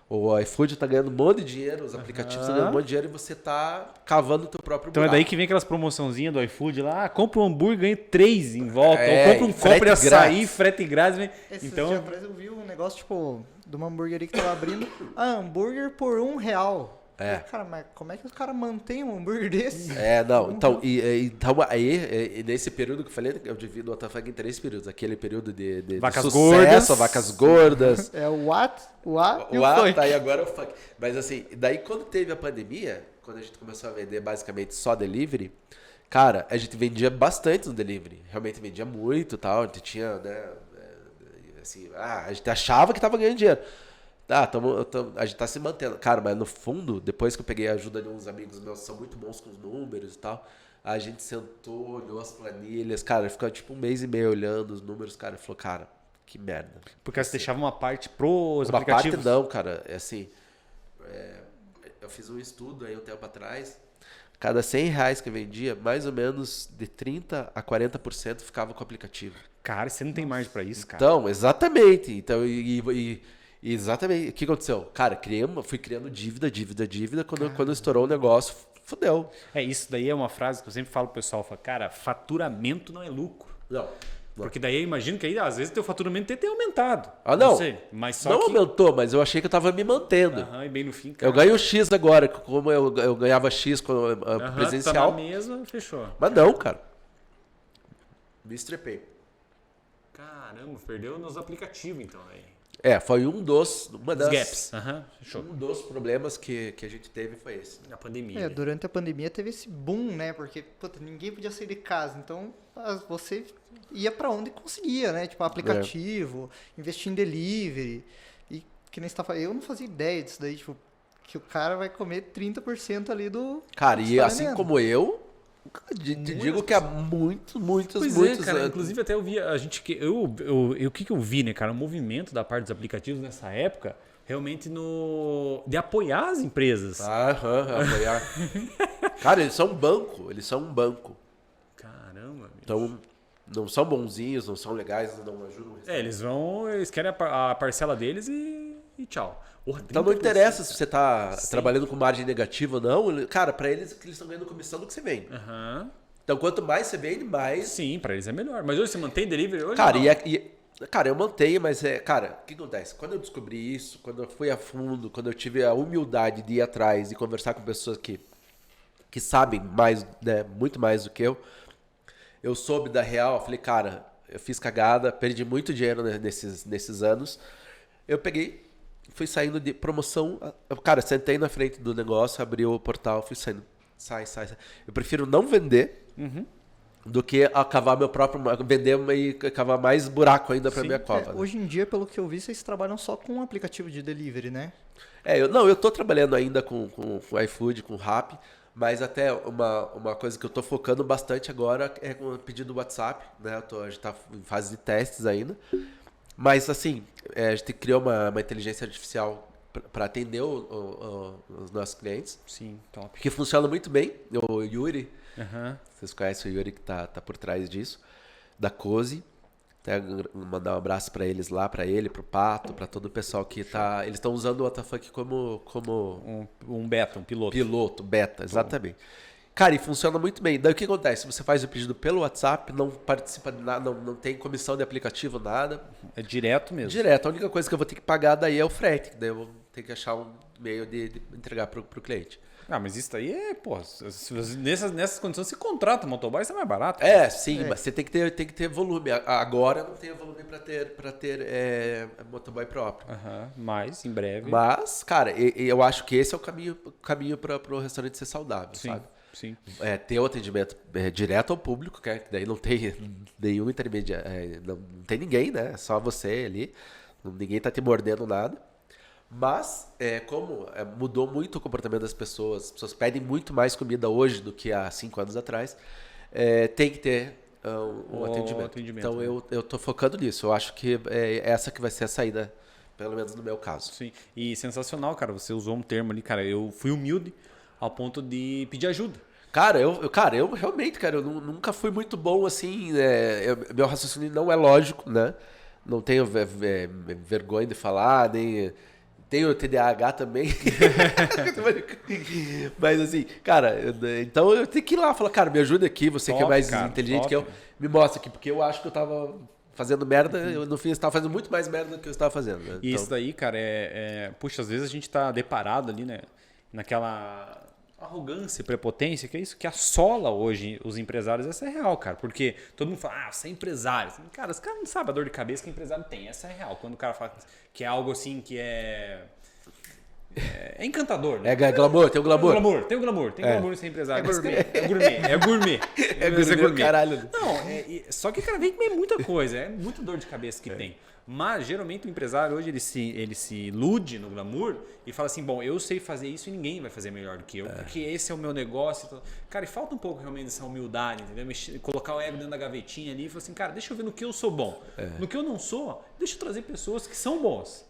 O iFood tá ganhando um monte de dinheiro, os aplicativos estão ganhando um monte de dinheiro e você tá cavando o teu próprio Então buraco. é daí que vem aquelas promoçãozinhas do iFood lá, compra um hambúrguer, ganha 3 em volta, É, ou compra um frete copo de açaí, grátis. frete grátis. Esses Então, dias atrás eu vi um negócio, tipo, de uma hamburgueria que tava abrindo. Hambúrguer por R$1. É. Cara, mas como é que os caras mantêm um hambúrguer desse? Não, então, então aí, nesse período que eu falei, eu divido o WTF em 3 períodos. Aquele período de Vacas sucesso, gordas. vacas gordas, É o what, o A e o o funk. aí agora é o funk. Mas assim, daí quando teve a pandemia, quando a gente começou a vender basicamente só delivery, cara, a gente vendia bastante no delivery. Realmente vendia muito e tal, a gente tinha, né, assim, a gente achava que tava ganhando dinheiro. A gente tá se mantendo. Cara, mas no fundo, depois que eu peguei a ajuda de uns amigos meus que são muito bons com os números e tal, a gente sentou, olhou as planilhas, cara, ficou tipo 1 mês e meio olhando os números, cara, e falou, cara, que merda. porque você deixava uma parte pros Uma aplicativos. parte não, cara, é assim, eu fiz um estudo aí um tempo atrás, cada R$100 que eu vendia, mais ou menos de 30% a 40% ficava com o aplicativo. Cara, você não tem margem pra isso, cara. Então, exatamente. Então, exatamente. O que aconteceu? Cara, fui criando dívida. Quando estourou o negócio, fudeu. Isso daí é uma frase que eu sempre falo pro pessoal, falo, cara, faturamento não é lucro. Não. Porque daí eu imagino que aí, às vezes, teu faturamento tem que ter aumentado. Não. sei, mas só Não que... aumentou, mas eu achei que eu tava me mantendo. Aham, e bem no fim, cara. Eu ganho X agora, como eu ganhava X Aham, presencial. tá na mesa, fechou. Mas não, cara. Me estrepei. Caramba, perdeu nos aplicativos, então. Aí. Foi Os gaps. Aham, fechou. Um dos problemas que a gente teve foi esse. A pandemia. Durante a pandemia teve esse boom, né? Porque puta, ninguém podia sair de casa. Então você ia pra onde conseguia, né? Tipo, aplicativo, investir em delivery. E que nem você tá falando, eu não fazia ideia disso daí, tipo, que o cara vai comer 30% ali do. Cara, do e assim vendendo. como eu, te digo que há muitos Cara, anos. inclusive até eu vi, o que eu vi, né, cara, o movimento da parte dos aplicativos nessa época, realmente de apoiar as empresas. Apoiar. Cara, eles são um banco. Caramba, bicho. Então, não são bonzinhos, não são legais, não ajudam. Eles querem a parcela deles e tchau. Porra, Então não 30%, interessa se você tá Sim. trabalhando com margem negativa ou não. Cara, pra eles estão ganhando comissão do que você vende. Aham. Então quanto mais você vende, mais... Sim, pra eles é melhor. Mas hoje você mantém delivery hoje? Cara, não? cara, eu mantenho, mas cara, o que acontece? Quando eu descobri isso, quando eu fui a fundo, quando eu tive a humildade de ir atrás e conversar com pessoas que sabem mais, né, muito mais do que eu soube da real, eu falei, cara, eu fiz cagada, perdi muito dinheiro, né, nesses anos. Eu peguei, fui saindo de promoção, cara, sentei na frente do negócio, abri o portal, fui saindo, sai. Eu prefiro não vender do que cavar meu próprio, vender e cavar mais buraco ainda pra Sim. minha cova. Né? Hoje em dia, pelo que eu vi, vocês trabalham só com um aplicativo de delivery, né? Eu tô trabalhando ainda com o iFood, com o Rappi, mas até uma coisa que eu tô focando bastante agora é com o pedido do WhatsApp, né? A gente tá em fase de testes ainda. Mas assim, a gente criou uma inteligência artificial para atender os nossos clientes, Sim, top. que funciona muito bem. O Yuri, Aham. vocês conhecem o Yuri que tá por trás disso, da Cozy. Até mandar um abraço para eles lá, para ele, pro Pato, para todo o pessoal que tá... Eles estão usando o WTF como Um beta, um piloto. piloto, beta, exatamente. Cara, e funciona muito bem. Daí o que acontece? Você faz o pedido pelo WhatsApp, não participa de nada, não tem comissão de aplicativo, nada. É direto mesmo. Direto. A única coisa que eu vou ter que pagar daí é o frete. Daí eu vou ter que achar um meio de entregar pro cliente. Mas isso aí nessas condições, você contrata motoboy, isso é mais barato. Sim, mas você tem que ter volume. Agora não tenho volume para ter motoboy próprio. Aham, mas em breve. Mas, cara, eu acho que esse é o caminho para o restaurante ser saudável, Sim, sabe? sim. Ter o atendimento direto ao público, que daí não tem nenhum intermediário, não tem ninguém, né? É só você ali, ninguém tá te mordendo nada. Mas, como mudou muito o comportamento das pessoas, as pessoas pedem muito mais comida hoje do que há 5 anos atrás, tem que ter um atendimento. Então, né? eu tô focando nisso. Eu acho que essa que vai ser a saída Pelo menos no meu caso. Sim. E sensacional, cara. Você usou um termo ali, cara. Eu fui humilde ao ponto de pedir ajuda. Cara, eu realmente, cara, eu nunca fui muito bom assim. Meu raciocínio não é lógico, né? Não tenho vergonha de falar, nem. Tenho TDAH também. Mas assim, cara, então eu tenho que ir lá e falar, cara, me ajuda aqui, você que é mais inteligente que eu, me mostra aqui, porque eu acho que eu tava fazendo merda, eu no fim estava fazendo muito mais merda do que eu estava fazendo. Né? E isso daí, cara, puxa, às vezes a gente tá deparado ali, né, naquela arrogância, prepotência, que é isso que assola hoje os empresários. Essa é real, cara, porque todo mundo fala, você é empresário. Cara, os caras não sabem a dor de cabeça que empresário tem, essa é real. Quando o cara fala que é algo assim que é encantador, né? É glamour, tem o glamour. Tem glamour de ser empresário. É gourmet. É gourmet, caralho. Não, só que, cara, vem comer muita coisa, é muita dor de cabeça que tem. Mas, geralmente, o empresário hoje, ele se ilude no glamour e fala assim, bom, eu sei fazer isso e ninguém vai fazer melhor do que eu, porque esse é o meu negócio. Então... Cara, e falta um pouco realmente dessa humildade, entendeu? Colocar o ego dentro da gavetinha ali e falar assim, cara, deixa eu ver no que eu sou bom. No que eu não sou, deixa eu trazer pessoas que são boas.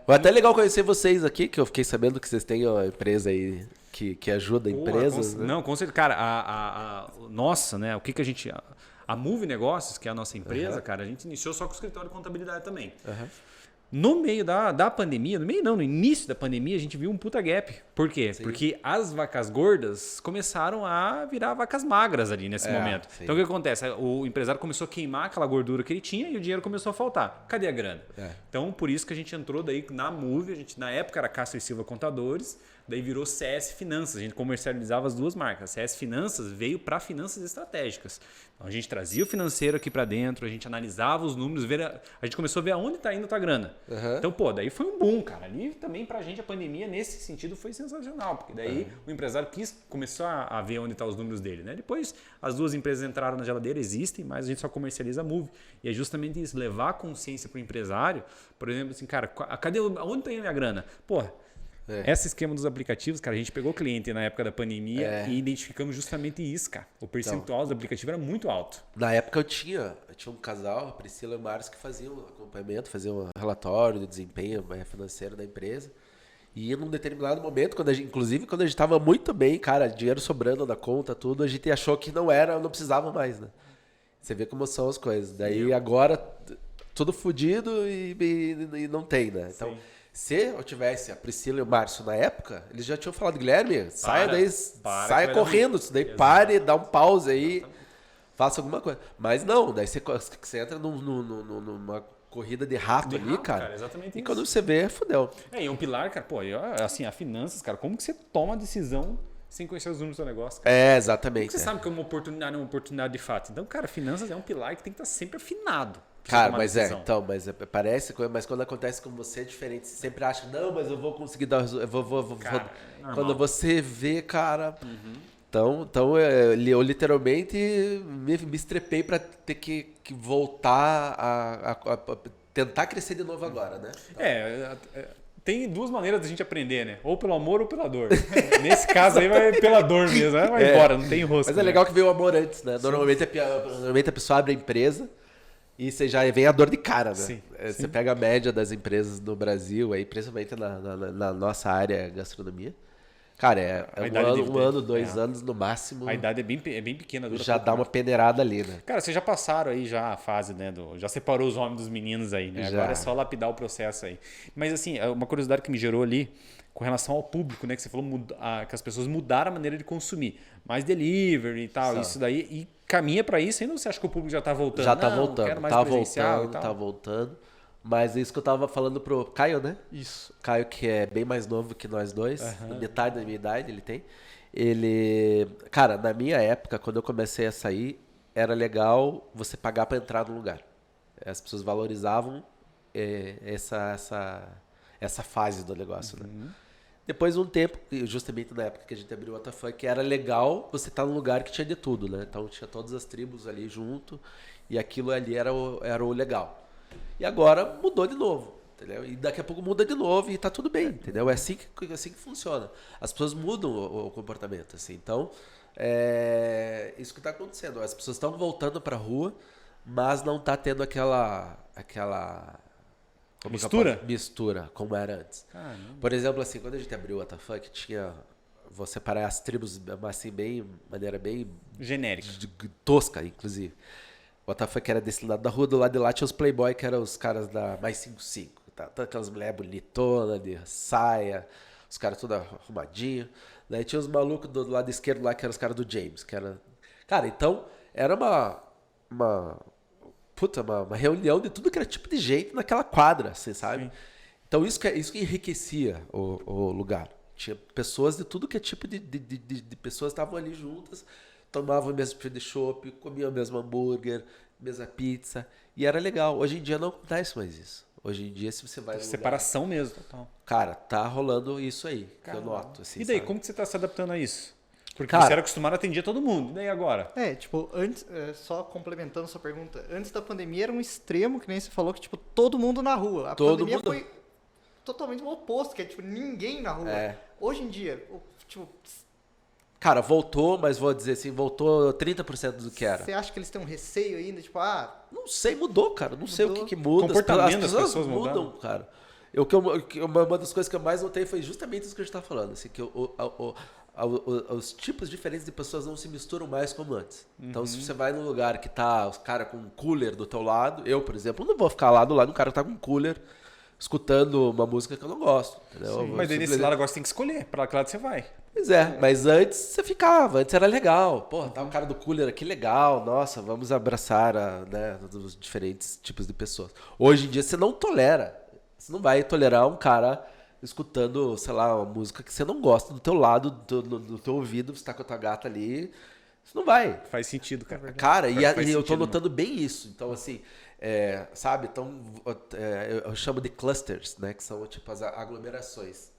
Foi até legal conhecer vocês aqui, que eu fiquei sabendo que vocês têm uma empresa aí que ajuda empresas. Não, com certeza. Cara, a nossa, né, o que a gente... A Move Negócios, que é a nossa empresa, cara, a gente iniciou só com o escritório de contabilidade também. No meio da pandemia, no início da pandemia, a gente viu um puta gap. Por quê? Sim. Porque as vacas gordas começaram a virar vacas magras ali nesse momento. Sim. Então o que acontece? O empresário começou a queimar aquela gordura que ele tinha e o dinheiro começou a faltar. Cadê a grana? Então por isso que a gente entrou daí na Move, a gente na época era Castro e Silva Contadores, daí virou CS Finanças, a gente comercializava as duas marcas. CS Finanças veio para finanças estratégicas. Então a gente trazia o financeiro aqui para dentro, a gente analisava os números, a gente começou a ver aonde está indo a tua grana. Então, daí foi um boom, cara. Ali também pra gente a pandemia nesse sentido foi sensacional, porque daí o empresário começou a ver onde estão os números dele, né? Depois as duas empresas entraram na geladeira, existem, mas a gente só comercializa a Move. E é justamente isso, levar a consciência pro empresário, por exemplo, assim, cara, onde está indo a minha grana? Esse esquema dos aplicativos, cara, a gente pegou cliente na época da pandemia e identificamos justamente isso, cara. O percentual do aplicativo era muito alto. Na época eu tinha um casal, a Priscila e o Marcos, que faziam acompanhamento, faziam um relatório de desempenho financeiro da empresa. E num determinado momento, inclusive quando a gente estava muito bem, cara, dinheiro sobrando na conta, tudo, a gente achou que não precisava mais, né? Você vê como são as coisas. Daí agora, tudo fodido e não tem, né? Então... Sim. Se eu tivesse a Priscila e o Márcio na época, eles já tinham falado, Guilherme, saia correndo, isso daí pare, dá um pause aí, faça alguma coisa. Mas não, daí você entra numa corrida de rato ali, cara. Exatamente. E quando você vê, fodeu. E um pilar, cara, assim, a finanças, cara, como que você toma a decisão sem conhecer os números do negócio? Cara? Exatamente. Como você sabe que uma oportunidade de fato. Então, cara, finanças é um pilar que tem que estar sempre afinado. Cara, mas parece, mas quando acontece com você é diferente. Você sempre acha, não, mas eu vou conseguir dar eu vou cara, quando você vê, cara. Então eu literalmente me estrepei pra ter que voltar a tentar crescer de novo agora, né? Tem duas maneiras da gente aprender, né? Ou pelo amor ou pela dor. Nesse caso aí vai pela dor mesmo, vai embora, não tem rosto. Mas é legal que veio o amor antes, né? Normalmente a pessoa abre a empresa e você já vem a dor de cara, né? Sim, você pega a média das empresas no Brasil, aí, principalmente na nossa área gastronomia. Cara, um ano, 2 anos no máximo. A idade é bem pequena. Já dá uma peneirada ali, né? Cara, vocês já passaram aí já a fase, né? Já separou os homens dos meninos aí, né? Agora é só lapidar o processo aí. Mas assim, uma curiosidade que me gerou ali, com relação ao público, né? Que você falou que as pessoas mudaram a maneira de consumir. Mais delivery e tal, isso daí. E caminha para isso ainda ou você acha que o público já tá voltando? Já tá voltando. Tá voltando. Mas é isso que eu tava falando pro Caio, né? Isso. Caio, que é bem mais novo que nós dois. Metade da minha idade ele tem. Cara, na minha época, quando eu comecei a sair, era legal você pagar para entrar no lugar. As pessoas valorizavam essa fase do negócio, né? Depois de um tempo, justamente na época que a gente abriu o WTF, que era legal você estar num lugar que tinha de tudo, né? Então tinha todas as tribos ali junto e aquilo ali era o legal. E agora mudou de novo, entendeu? E daqui a pouco muda de novo e tá tudo bem, entendeu? É assim que funciona. As pessoas mudam o comportamento, assim. Então, isso que tá acontecendo. As pessoas estão voltando pra rua, mas não tá tendo aquela Mistura? Mistura, como era antes. Caramba. Por exemplo, assim, quando a gente abriu o WTF, tinha... Vou separar as tribos, assim, maneira bem... Genérica. Tosca, inclusive. O WTF era desse lado da rua, do lado de lá tinha os playboy, que eram os caras da mais 55. Tá? Então, aquelas mulheres bonitonas, de saia, os caras tudo arrumadinho. Daí tinha os malucos do lado esquerdo lá, que eram os caras do James, que era... Cara, então, era uma reunião de tudo que era tipo de gente naquela quadra, assim, sabe? Sim. Então isso que enriquecia o lugar. Tinha pessoas de tudo que é tipo de pessoas que estavam ali juntas, tomavam o mesmo tipo de chopp, comiam o mesmo hambúrguer, mesma pizza, e era legal. Hoje em dia não acontece mais isso. Hoje em dia, se você vai... Separação lugar, mesmo, total. Cara, tá rolando isso aí, que eu noto. Assim, e daí, sabe? como que você tá se adaptando a isso? Porque cara, você era acostumado a atender todo mundo, e daí agora? Tipo, antes, só complementando sua pergunta, antes da pandemia era um extremo, que nem você falou, que, tipo, todo mundo na rua. A pandemia foi totalmente o oposto, que é, tipo, ninguém na rua. Hoje em dia, tipo... Cara, voltou, mas vou dizer assim, voltou 30% do que era. Você acha que eles têm um receio ainda, tipo, Não sei, mudou, cara. Não sei o que muda. O comportamento das pessoas mudam, cara. Uma das coisas que eu mais notei foi justamente isso que a gente tá falando, assim, que os tipos diferentes de pessoas não se misturam mais como antes. Então, se você vai num lugar que tá os caras com um cooler do teu lado, eu, por exemplo, não vou ficar lá do lado do cara que tá com um cooler escutando uma música que eu não gosto. Mas daí nesse lado agora você tem que escolher para que lado você vai. Pois mas antes você ficava, antes era legal. Pô, tá o cara do cooler aqui, legal, nossa, vamos abraçar os diferentes tipos de pessoas. Hoje em dia você não tolera, você não vai tolerar um cara escutando, sei lá, uma música que você não gosta do teu lado, do teu ouvido, você tá com a tua gata ali, você não vai. Faz sentido, cara. Cara, e eu tô notando bem isso. Então, assim, sabe, então eu chamo de clusters, né, que são tipo as aglomerações.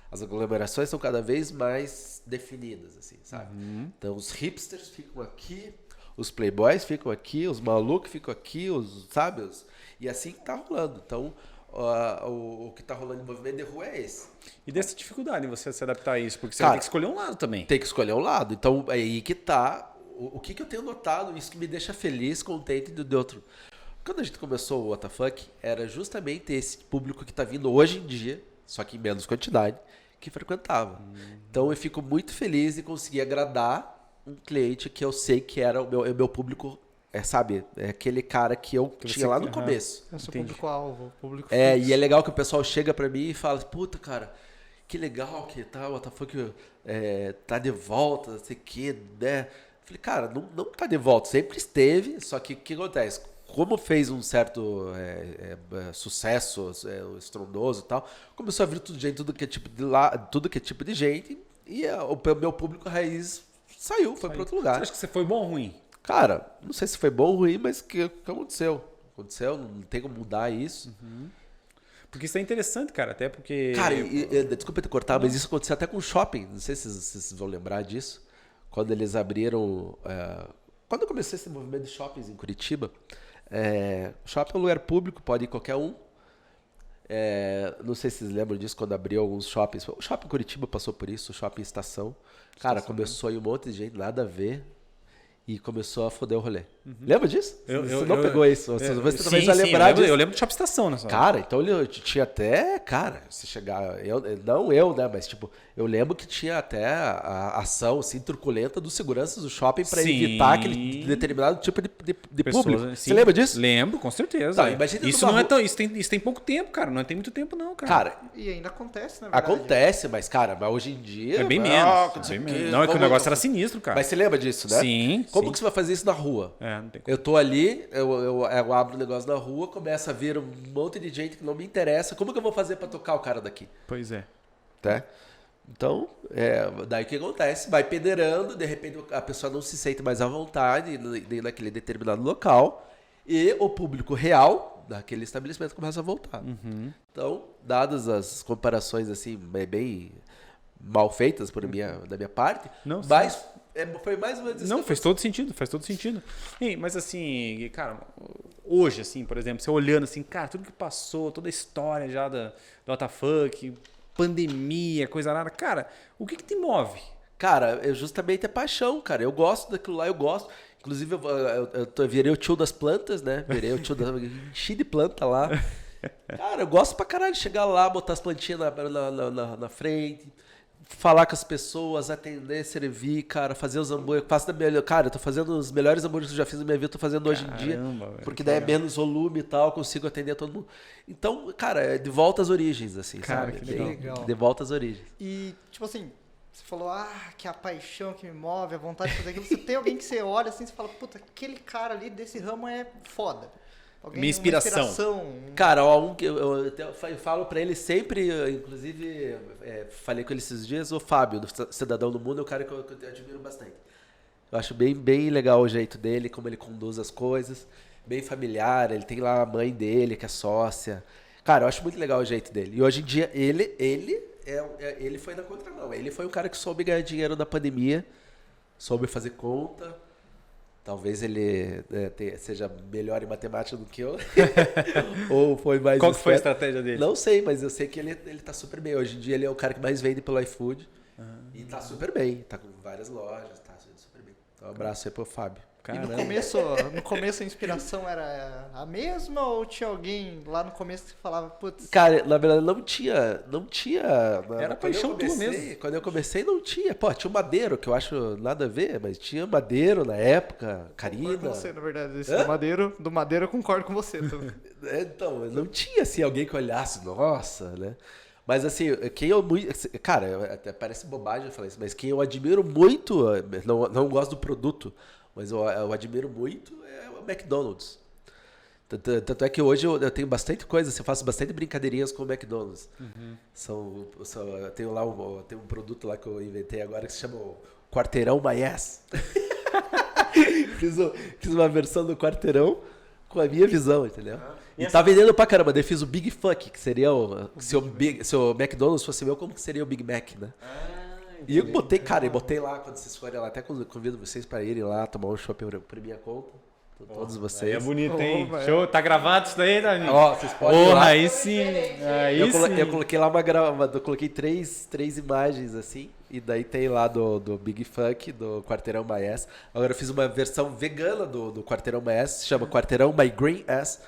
As aglomerações são cada vez mais definidas, assim, sabe? Então, os hipsters ficam aqui, os playboys ficam aqui, os malucos ficam aqui, sabe? E assim que tá rolando. Então, o que tá rolando em movimento de rua é esse. E dessa dificuldade em você se adaptar a isso? Porque você vai ter que escolher um lado também. Tem que escolher um lado. Então, é aí que tá. O que eu tenho notado, isso que me deixa feliz, contente de outro. Quando a gente começou o WTF, era justamente esse público que tá vindo hoje em dia, só que em menos quantidade, que frequentava. Então eu fico muito feliz de conseguir agradar um cliente que eu sei que era o meu público, sabe? É aquele cara que eu tinha lá no começo. É o seu público-alvo, público fixo. E é legal que o pessoal chega pra mim e fala, puta, cara, que legal que tá, o WTF tá de volta, não sei o que, né? Eu falei, cara, não tá de volta, sempre esteve, só que o que acontece? Como fez um certo sucesso estrondoso e tal, começou a vir tudo que é tipo de gente, e o meu público raiz foi para outro lugar. Você acha que você foi bom ou ruim? Cara, não sei se foi bom ou ruim, mas o que aconteceu? Aconteceu, não tem como mudar isso. Porque isso é interessante, cara, até porque... Cara, desculpa te cortar, mas isso aconteceu até com o shopping, não sei se vocês vão lembrar disso, quando eles abriram... Quando eu comecei esse movimento de shoppings em Curitiba... shopping é um lugar público, pode ir qualquer um. Não sei se vocês lembram disso, quando abriu alguns shoppings. O shopping Curitiba passou por isso, o shopping Estação. Cara, começou aí um monte de gente, nada a ver. E começou a foder o rolê. Lembra disso? Você não pegou isso. Você talvez vai lembrar disso. Eu lembro do Shopping Estação, né? Cara, então eu tinha até... Cara, se chegar... Não eu, né? Mas, tipo, eu lembro que tinha até a ação, assim, truculenta dos seguranças do shopping pra evitar aquele determinado tipo de público. Você lembra disso? Lembro, com certeza. Tá, imagina isso não é tão... Isso tem pouco tempo, cara. Não tem muito tempo, não, cara. E ainda acontece, na verdade. Acontece, mas, cara, hoje em dia... É bem menos. Não, é que o negócio era sinistro, cara. Mas você lembra disso, né? Sim. Como que você vai fazer isso na rua? Não tem como. Eu tô ali, eu abro o negócio na rua, começa a vir um monte de gente que não me interessa. Como que eu vou fazer pra tocar o cara daqui? Pois é. Tá? Então, daí o que acontece? Vai peneirando, de repente a pessoa não se sente mais à vontade nem naquele determinado local e o público real daquele estabelecimento começa a voltar. Então, dadas as comparações assim, bem mal feitas da minha parte, mas foi mais ou menos isso. Não, faz todo sentido. Mas assim, cara, hoje, assim, por exemplo, você olhando assim, cara, tudo que passou, toda a história já do WTF, pandemia, coisa nada, cara, o que te move? Cara, justamente é paixão, cara. Eu gosto daquilo lá, eu gosto. Inclusive, eu virei o tio das plantas, né? Virei o tio enchi de planta lá. Cara, eu gosto pra caralho de chegar lá, botar as plantinhas na frente, falar com as pessoas, atender, servir, cara, fazer os hambúrgueres. Cara, eu tô fazendo os melhores hambúrgueres que eu já fiz na minha vida, tô fazendo hoje em dia. Velho, Porque daí é menos volume e tal, consigo atender todo mundo. Então, cara, é de volta às origens, assim, Cara, sabe? que legal. De volta às origens. E, tipo assim, você falou, que é a paixão que me move, a vontade de fazer aquilo. Você tem alguém que você olha assim e fala, puta, aquele cara ali desse ramo é foda. Alguém, Minha inspiração. Cara, ó, que eu falo pra ele sempre, inclusive, falei com ele esses dias, o Fábio, do Cidadão do Mundo, é um cara que eu admiro bastante. Eu acho bem legal o jeito dele, como ele conduz as coisas, bem familiar, ele tem lá a mãe dele, que é sócia. Cara, eu acho muito legal o jeito dele. E hoje em dia, ele foi na contramão. Ele foi um cara que soube ganhar dinheiro na pandemia, soube fazer conta. Talvez ele seja melhor em matemática do que eu. Ou foi mais... Qual que foi a estratégia dele? Não sei, mas eu sei que ele tá super bem. Hoje em dia ele é o cara que mais vende pelo iFood. E tá super bem. Tá com várias lojas, tá super bem. Então um abraço aí pro Fábio. Caramba. E no começo a inspiração era a mesma ou tinha alguém lá no começo que falava, putz... Cara, na verdade não tinha. Era paixão tua mesmo. Quando eu comecei não tinha. Pô, tinha o Madeiro, que eu acho nada a ver, mas tinha Madeiro na época, Karina. Concordo com você, na verdade. Esse do Madeiro eu concordo com você. Então, não tinha assim alguém que olhasse, nossa, né? Mas assim, cara, até parece bobagem eu falar isso, mas quem eu admiro muito, não gosto do produto, mas eu admiro muito é o McDonald's. Tanto é que hoje eu tenho bastante coisa, assim, eu faço bastante brincadeirinhas com o McDonald's. Eu tenho lá tem um produto lá que eu inventei agora que se chama o Quarteirão My Ass. Fiz uma versão do Quarteirão com a minha visão, entendeu? E tá vendendo pra caramba. Daí fiz o Big Fuck, que seria se o McDonald's fosse meu, como que seria o Big Mac, né? E eu botei lá, quando vocês forem lá, até convido vocês pra irem lá tomar um chopp por minha conta. Todos vocês. É bonito, hein? Show. Tá gravado isso daí, Dani? Ó, vocês podem ir lá. Aí sim. Eu coloquei lá eu coloquei três imagens assim, e daí tem lá do Big Funk, do Quarteirão My Ass. Agora eu fiz uma versão vegana do Quarteirão My Ass, se chama Quarteirão My Green Ass.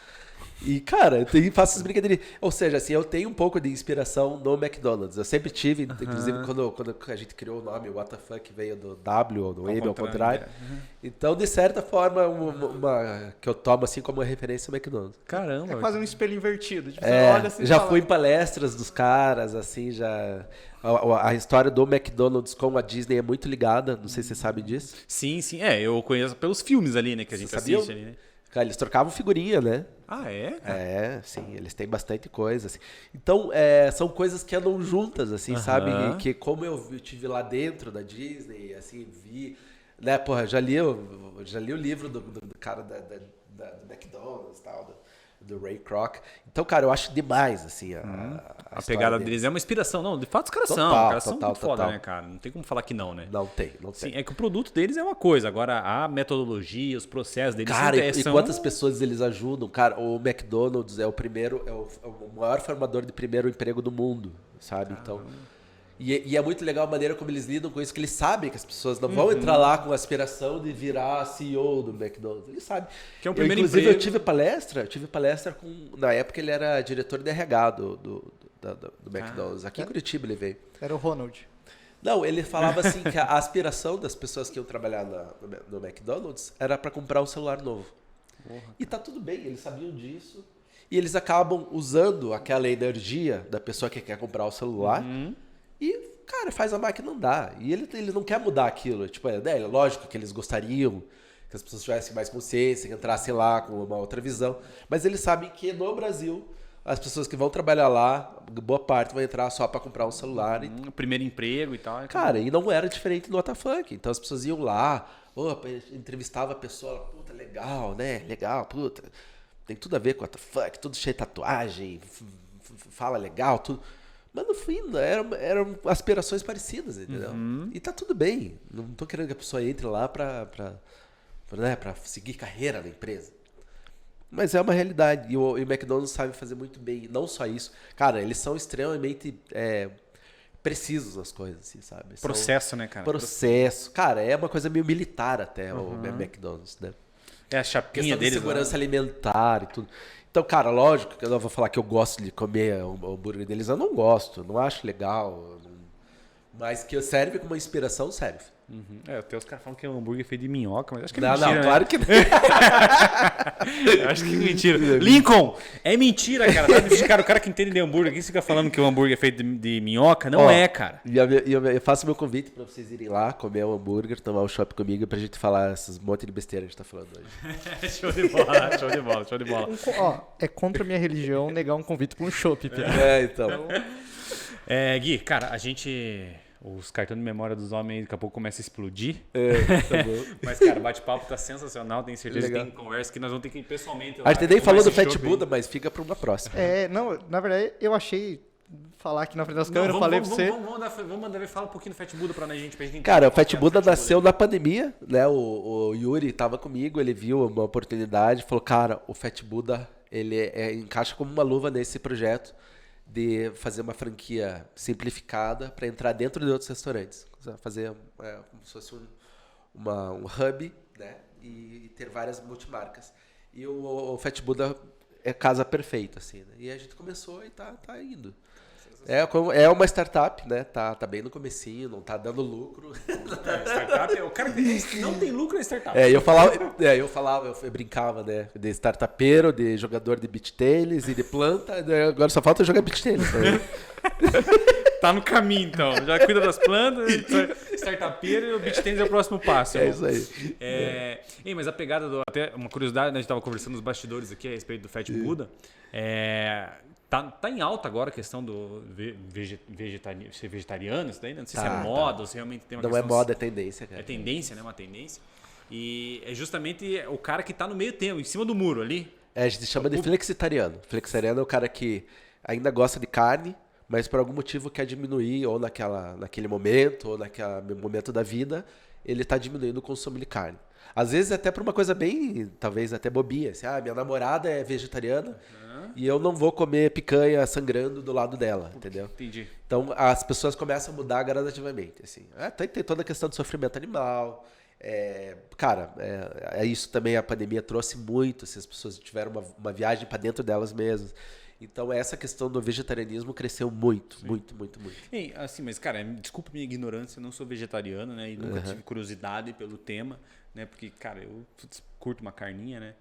E, cara, eu faço essas brincadeiras. Ou seja, assim, eu tenho um pouco de inspiração no McDonald's. Eu sempre tive, inclusive quando a gente criou o nome, o What the Fuck veio do W ou do M ao contrário. Então, de certa forma, uma que eu tomo assim como uma referência ao McDonald's. Caramba. É quase um espelho invertido. Tipo, você olha assim, já fui em palestras dos caras, assim, já... A história do McDonald's com a Disney é muito ligada, não sei se você sabe disso. Sim. Eu conheço pelos filmes ali, né, que a gente assiste ali, né? Cara, eles trocavam figurinha, né? Ah, é? É, sim, eles têm bastante coisa, assim. Então, são coisas que andam juntas, assim, sabe? E que como eu tive lá dentro da Disney, assim, vi... Né, porra, já li o livro do cara do McDonald's e tal, do Ray Kroc. Então, cara, eu acho demais, assim, a pegada deles é uma inspiração. Não, de fato os caras são muito foda, né, cara? Não tem como falar que não, né? Não tem. Sim, é que o produto deles é uma coisa. Agora, a metodologia, os processos deles... Cara, e quantas pessoas eles ajudam? Cara, o McDonald's é o maior formador de primeiro emprego do mundo, sabe? Então... E é muito legal a maneira como eles lidam com isso, que eles sabem que as pessoas não vão entrar lá com a aspiração de virar CEO do McDonald's. Eles sabem. Que é um primeiro inclusive, emprego. eu tive palestra com... Na época, ele era diretor de RH do McDonald's. Aqui em Curitiba ele veio. Era o Ronald. Não, ele falava assim que a aspiração das pessoas que iam trabalhar no McDonald's era para comprar um celular novo. E tá tudo bem, eles sabiam disso. E eles acabam usando aquela energia da pessoa que quer comprar o celular... E, cara, faz a máquina andar. E ele não quer mudar aquilo. Tipo, lógico que eles gostariam que as pessoas tivessem mais consciência, que entrassem lá com uma outra visão. Mas eles sabem que no Brasil, as pessoas que vão trabalhar lá, boa parte vão entrar só para comprar um celular. Primeiro emprego e tal. Cara, e não era diferente no WTF. Então as pessoas iam lá, entrevistava a pessoa, puta, legal, né? Legal, puta. Tem tudo a ver com WTF, tudo cheio de tatuagem, fala legal, tudo. Mas no fim, eram aspirações parecidas, entendeu? E tá tudo bem. Não tô querendo que a pessoa entre lá pra seguir carreira na empresa. Mas é uma realidade. E o McDonald's sabe fazer muito bem. Não só isso. Cara, eles são extremamente precisos nas coisas, assim, sabe? Processo, né, cara? Processo. Cara, é uma coisa meio militar até o McDonald's, né? É a chapinha Questão deles. de segurança alimentar e tudo. Então, cara, lógico que eu não vou falar que eu gosto de comer o hambúrguer deles. Eu não gosto, não acho legal. Mas que serve como inspiração, serve. Uhum. Até os caras falam que é um hambúrguer feito de minhoca, mas acho que é Não, mentira, né? claro que não. Eu acho que é mentira. Lincoln, é mentira, cara. Cara, o cara que entende de hambúrguer aqui fica falando que o hambúrguer é feito de minhoca. Não é, cara. E eu faço meu convite pra vocês irem lá, comer um hambúrguer, tomar um chopp comigo pra gente falar esses monte de besteira que a gente tá falando hoje. Show de bola, show de bola, show de bola. É contra a minha religião negar um convite pra um chopp, Pia. Então. Gui, cara, a gente... Os cartões de memória dos homens daqui a pouco começam a explodir. Tá bom. Mas, cara, o bate-papo tá sensacional. Tenho certeza Legal. que tem conversa que nós vamos ter que ir pessoalmente. A gente nem tomar falou do esse Fat chopp Buddha, aí. mas fica pra uma próxima. Não, na verdade, eu achei... Falar aqui na frente das Não, câmeras, eu falei pra você... Vamos mandar ver, fala um pouquinho do Fat Buddha pra gente entender. Cara, o qual Fat que é Buddha Fat nasceu na pandemia, né? O Yuri tava comigo, ele viu uma oportunidade, falou, cara, o Fat Buddha, ele encaixa como uma luva nesse projeto de fazer uma franquia simplificada para entrar dentro de outros restaurantes. Fazer como se fosse um hub, né? E ter várias multimarcas. E o Fat Buddha é casa perfeita, assim, né? E a gente começou e tá indo. É uma startup, né? Tá bem no comecinho, não tá dando lucro. Startup é o cara que não tem lucro é startup. Eu brincava, né? De startupeiro, de jogador de beach tennis e de planta. Né? Agora só falta jogar beach tennis. Né? Tá no caminho, então. Já cuida das plantas, startupeiro e o beach tennis é o próximo passo. É irmão. isso aí. Mas a pegada até uma curiosidade, né? A gente tava conversando nos bastidores aqui a respeito do Fat Buddha. Tá em alta agora a questão do ser vegetariano, isso daí, né? Não sei se é moda ou se realmente tem uma Não questão... é moda, é tendência, cara. É tendência, né? Uma tendência. E é justamente o cara que tá no meio termo, em cima do muro ali. A gente chama de flexitariano. Flexitariano é o cara que ainda gosta de carne, mas por algum motivo quer diminuir, ou naquele momento, ou naquele momento da vida, ele tá diminuindo o consumo de carne. Às vezes até por uma coisa bem, talvez até bobinha. Assim, minha namorada é vegetariana e eu não vou comer picanha sangrando do lado dela, entendeu? Entendi. Então as pessoas começam a mudar gradativamente. Assim. Tem toda a questão do sofrimento animal. Isso também a pandemia trouxe muito. Assim, as pessoas tiveram uma viagem para dentro delas mesmas. Então essa questão do vegetarianismo cresceu muito. Ei, assim, mas cara, desculpa minha ignorância, eu não sou vegetariano, né? E nunca tive curiosidade pelo tema, né? Porque, cara, eu curto uma carninha, né?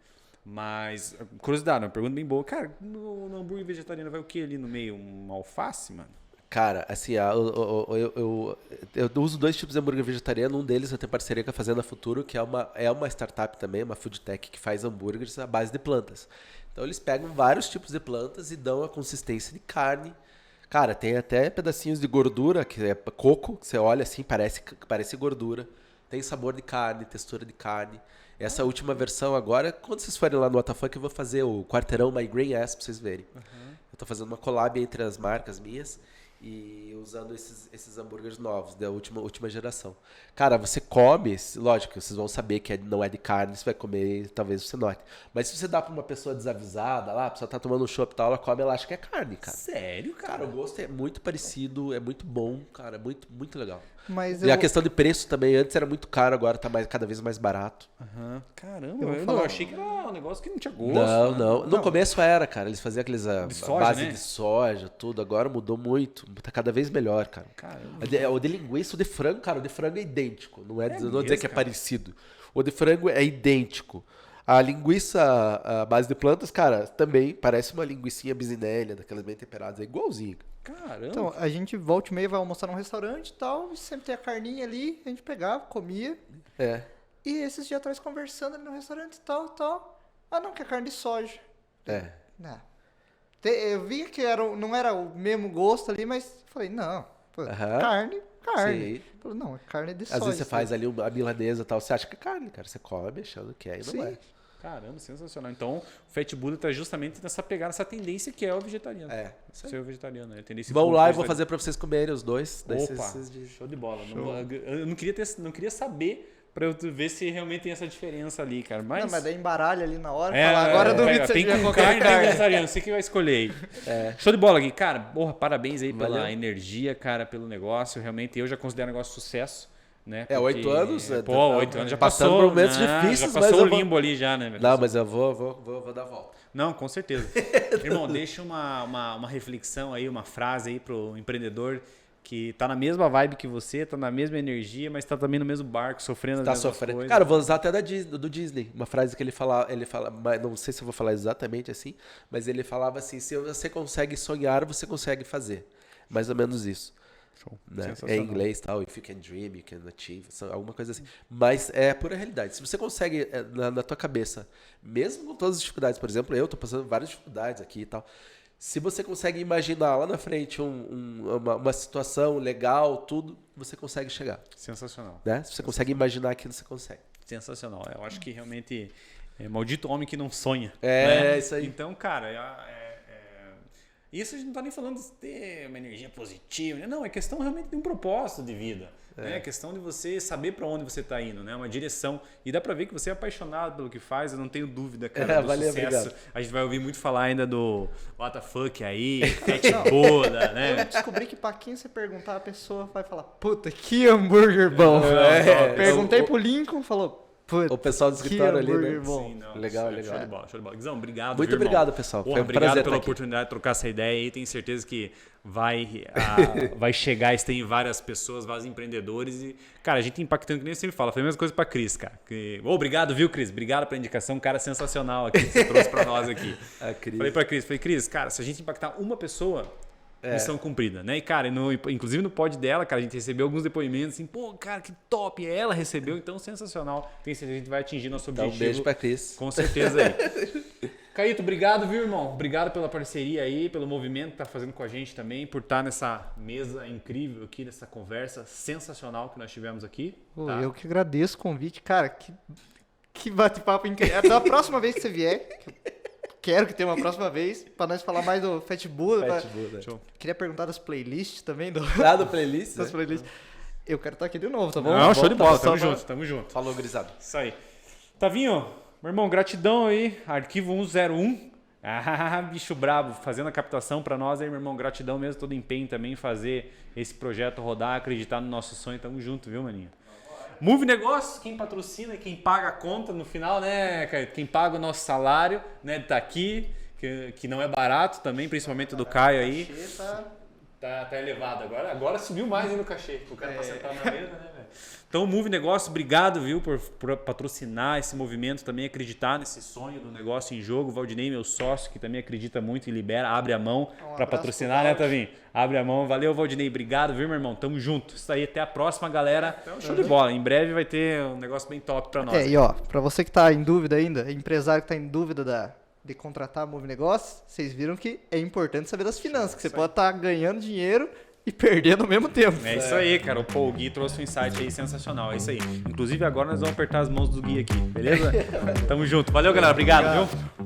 Mas, curiosidade, uma pergunta bem boa. Cara, no hambúrguer vegetariano vai o que ali no meio? Uma alface, mano? Cara, assim, eu uso 2 tipos de hambúrguer vegetariano. Um deles eu tenho parceria com a Fazenda Futuro, que é uma startup também, uma food tech que faz hambúrgueres à base de plantas. Então eles pegam vários tipos de plantas e dão a consistência de carne. Cara, tem até pedacinhos de gordura, que é coco, que você olha assim, parece gordura. Tem sabor de carne, textura de carne. Essa última versão agora, quando vocês forem lá no WTF, eu vou fazer o quarteirão My Green Ass pra vocês verem. Eu tô fazendo uma collab entre as marcas minhas e usando esses hambúrgueres novos, da última geração. Cara, você come, lógico, vocês vão saber que não é de carne, você vai comer e talvez você note. Mas se você dá pra uma pessoa desavisada lá, a pessoa tá tomando um chopp e tal, ela come, ela acha que é carne, cara. Sério, cara? Cara, o gosto é muito parecido, é muito bom, cara, é muito, muito legal. Mas E a questão de preço também, antes era muito caro, agora tá cada vez mais barato. Caramba, Eu vou eu falar- achei que era um negócio que não tinha gosto. Não. No começo era, cara. Eles faziam aqueles De soja, base né? de soja, tudo. Agora mudou muito. Tá cada vez melhor, cara. Caramba. O de linguiça, o de frango, cara, o de frango é idêntico. Não É não vou dizer mesmo, que é cara? parecido. O de frango é idêntico. A linguiça à base de plantas, cara, também parece uma linguicinha bisinelli, daquelas bem temperadas. É igualzinho. Caramba. Então, a gente volta e meia vai almoçar num restaurante e tal, e sempre tem a carninha ali, a gente pegava, comia. É. E esses dias atrás conversando ali no restaurante e tal. Ah, não, que é carne de soja. É. Não. Eu vi que não era o mesmo gosto ali, mas falei, não, pô, Aham. carne. Sim. Falei, não, é carne de soja. Às vezes você faz ali a milanesa e tal, você acha que é carne, cara. Você come achando que é e não Sim. é. Caramba, sensacional. Então, o Fat Buddha tá justamente nessa pegada, nessa tendência que é o vegetariano. É, isso aí. Ser o vegetariano, né? Tendência Vão lá e vou vegetariano. fazer pra vocês comerem os dois. Daí Opa, vocês dizem. show de bola. Eu não queria saber pra eu ver se realmente tem essa diferença ali, cara. Mas, Não, mas daí embaralha ali na hora. Fala, agora eu duvido que você tem tiver com qualquer carne, tem carne. vegetariano. Você que vai escolher aí. Show de bola, Gui. Cara, porra, parabéns aí pela Valeu. energia, cara, pelo negócio. Realmente, eu já considero um negócio de sucesso. né? 8 anos, né? Pô, 8 anos já Passando passou. por momentos né? difíceis, já mas passou eu o vou- limbo ali já, né? Não, mas eu vou dar a volta. Não, com certeza. Irmão, deixa uma reflexão aí, uma frase aí pro empreendedor que tá na mesma vibe que você, tá na mesma energia, mas tá também no mesmo barco, sofrendo Tá as mesmas sofrendo. coisas. Cara, eu vou usar até do Disney. Uma frase que ele fala, mas não sei se eu vou falar exatamente assim, mas ele falava assim: se você consegue sonhar, você consegue fazer. Mais ou menos isso. Show. Né? É Sensacional. em inglês, tal, if you can dream, you can achieve, alguma coisa assim. Mas é pura realidade. Se você consegue, na tua cabeça, mesmo com todas as dificuldades, por exemplo, eu tô passando várias dificuldades aqui e tal. Se você consegue imaginar lá na frente uma situação legal, tudo, você consegue chegar. Sensacional. Né? Se você consegue imaginar aquilo, você consegue. Sensacional. Eu acho que realmente é maldito homem que não sonha. É, né? isso aí. Então, cara, isso a gente não tá nem falando de ter uma energia positiva, né? Não, é questão realmente de um propósito de vida. Né? É questão de você saber para onde você tá indo, né? Uma direção. E dá para ver que você é apaixonado pelo que faz, eu não tenho dúvida, cara, do valeu, sucesso. obrigado. A gente vai ouvir muito falar ainda do what the fuck aí, Fat Boda, Eu né? descobri que pra quem você perguntar, a pessoa vai falar, puta, que hambúrguer bom. Perguntei pro Lincoln, falou, puta, O pessoal do que escritório ali, hambúrguer né? bom. Sim, não, Legal, show, legal. Show de bola, show de bola. Guizão, obrigado. Muito viu, irmão? obrigado, pessoal. Porra, Foi um obrigado prazer pela estar aqui. oportunidade de trocar essa ideia aí. Tenho certeza que vai chegar isso em várias pessoas, vários empreendedores. E, cara, a gente impactando, que nem eu sempre falo. Foi a mesma coisa pra Cris, cara. Obrigado, viu, Cris? Obrigado pela indicação. Um cara sensacional aqui que você trouxe pra nós aqui. A Cris. Falei pra Cris, cara, se a gente impactar uma pessoa, missão cumprida, né? E, cara, inclusive no pod dela, cara, a gente recebeu alguns depoimentos assim, pô, cara, que top. Ela recebeu, então sensacional. Tem certeza que a gente vai atingir nosso Dá objetivo. um beijo pra Cris. Com certeza aí. Caíto, obrigado, viu, irmão? Obrigado pela parceria aí, pelo movimento que tá fazendo com a gente também, por estar nessa mesa incrível aqui, nessa conversa sensacional que nós tivemos aqui. Pô, tá? eu que agradeço o convite, cara, que bate-papo incrível. Da próxima vez que você vier, quero que tenha uma próxima vez, pra nós falar mais do Fat Buda. Show. Queria perguntar das playlists também, Lá do playlist? das playlists. Eu quero estar aqui de novo, tá bom? Não, show de bola, Só tamo pra- junto, tamo junto. Falou, gurizada. Isso aí. Tavinho, meu irmão, gratidão aí, arquivo 101. Ah, bicho brabo, fazendo a captação pra nós aí, meu irmão, gratidão mesmo, todo empenho também em fazer esse projeto rodar, acreditar no nosso sonho, tamo junto, viu, maninho? Move Negócios, quem patrocina e quem paga a conta no final, né, cara? Quem paga o nosso salário, né, tá aqui, que não é barato também, principalmente do Caio aí. Tá elevado agora. Agora subiu mais ainda o cachê. O cara tá sentado na mesa, né, velho? Então, Move Negócio, obrigado, viu, por patrocinar esse movimento, também acreditar nesse sonho do negócio em jogo. O Valdinei, meu sócio, que também acredita muito e libera, abre a mão para abraço patrocinar, pro né, Valdi. Tavinho? Abre a mão. Valeu, Valdinei. Obrigado, viu, meu irmão? Tamo junto. Isso aí, até a próxima, galera. Show de bola. Em breve vai ter um negócio bem top pra nós. E ó, pra você que tá em dúvida ainda, empresário que tá em dúvida de contratar a Move Negócios, vocês viram que é importante saber das finanças, que você pode estar ganhando dinheiro e perdendo ao mesmo tempo. É isso aí, cara. O Gui trouxe um insight aí sensacional. É isso aí. Inclusive, agora nós vamos apertar as mãos do Gui aqui, beleza? Tamo junto. Valeu, galera. Obrigado, viu?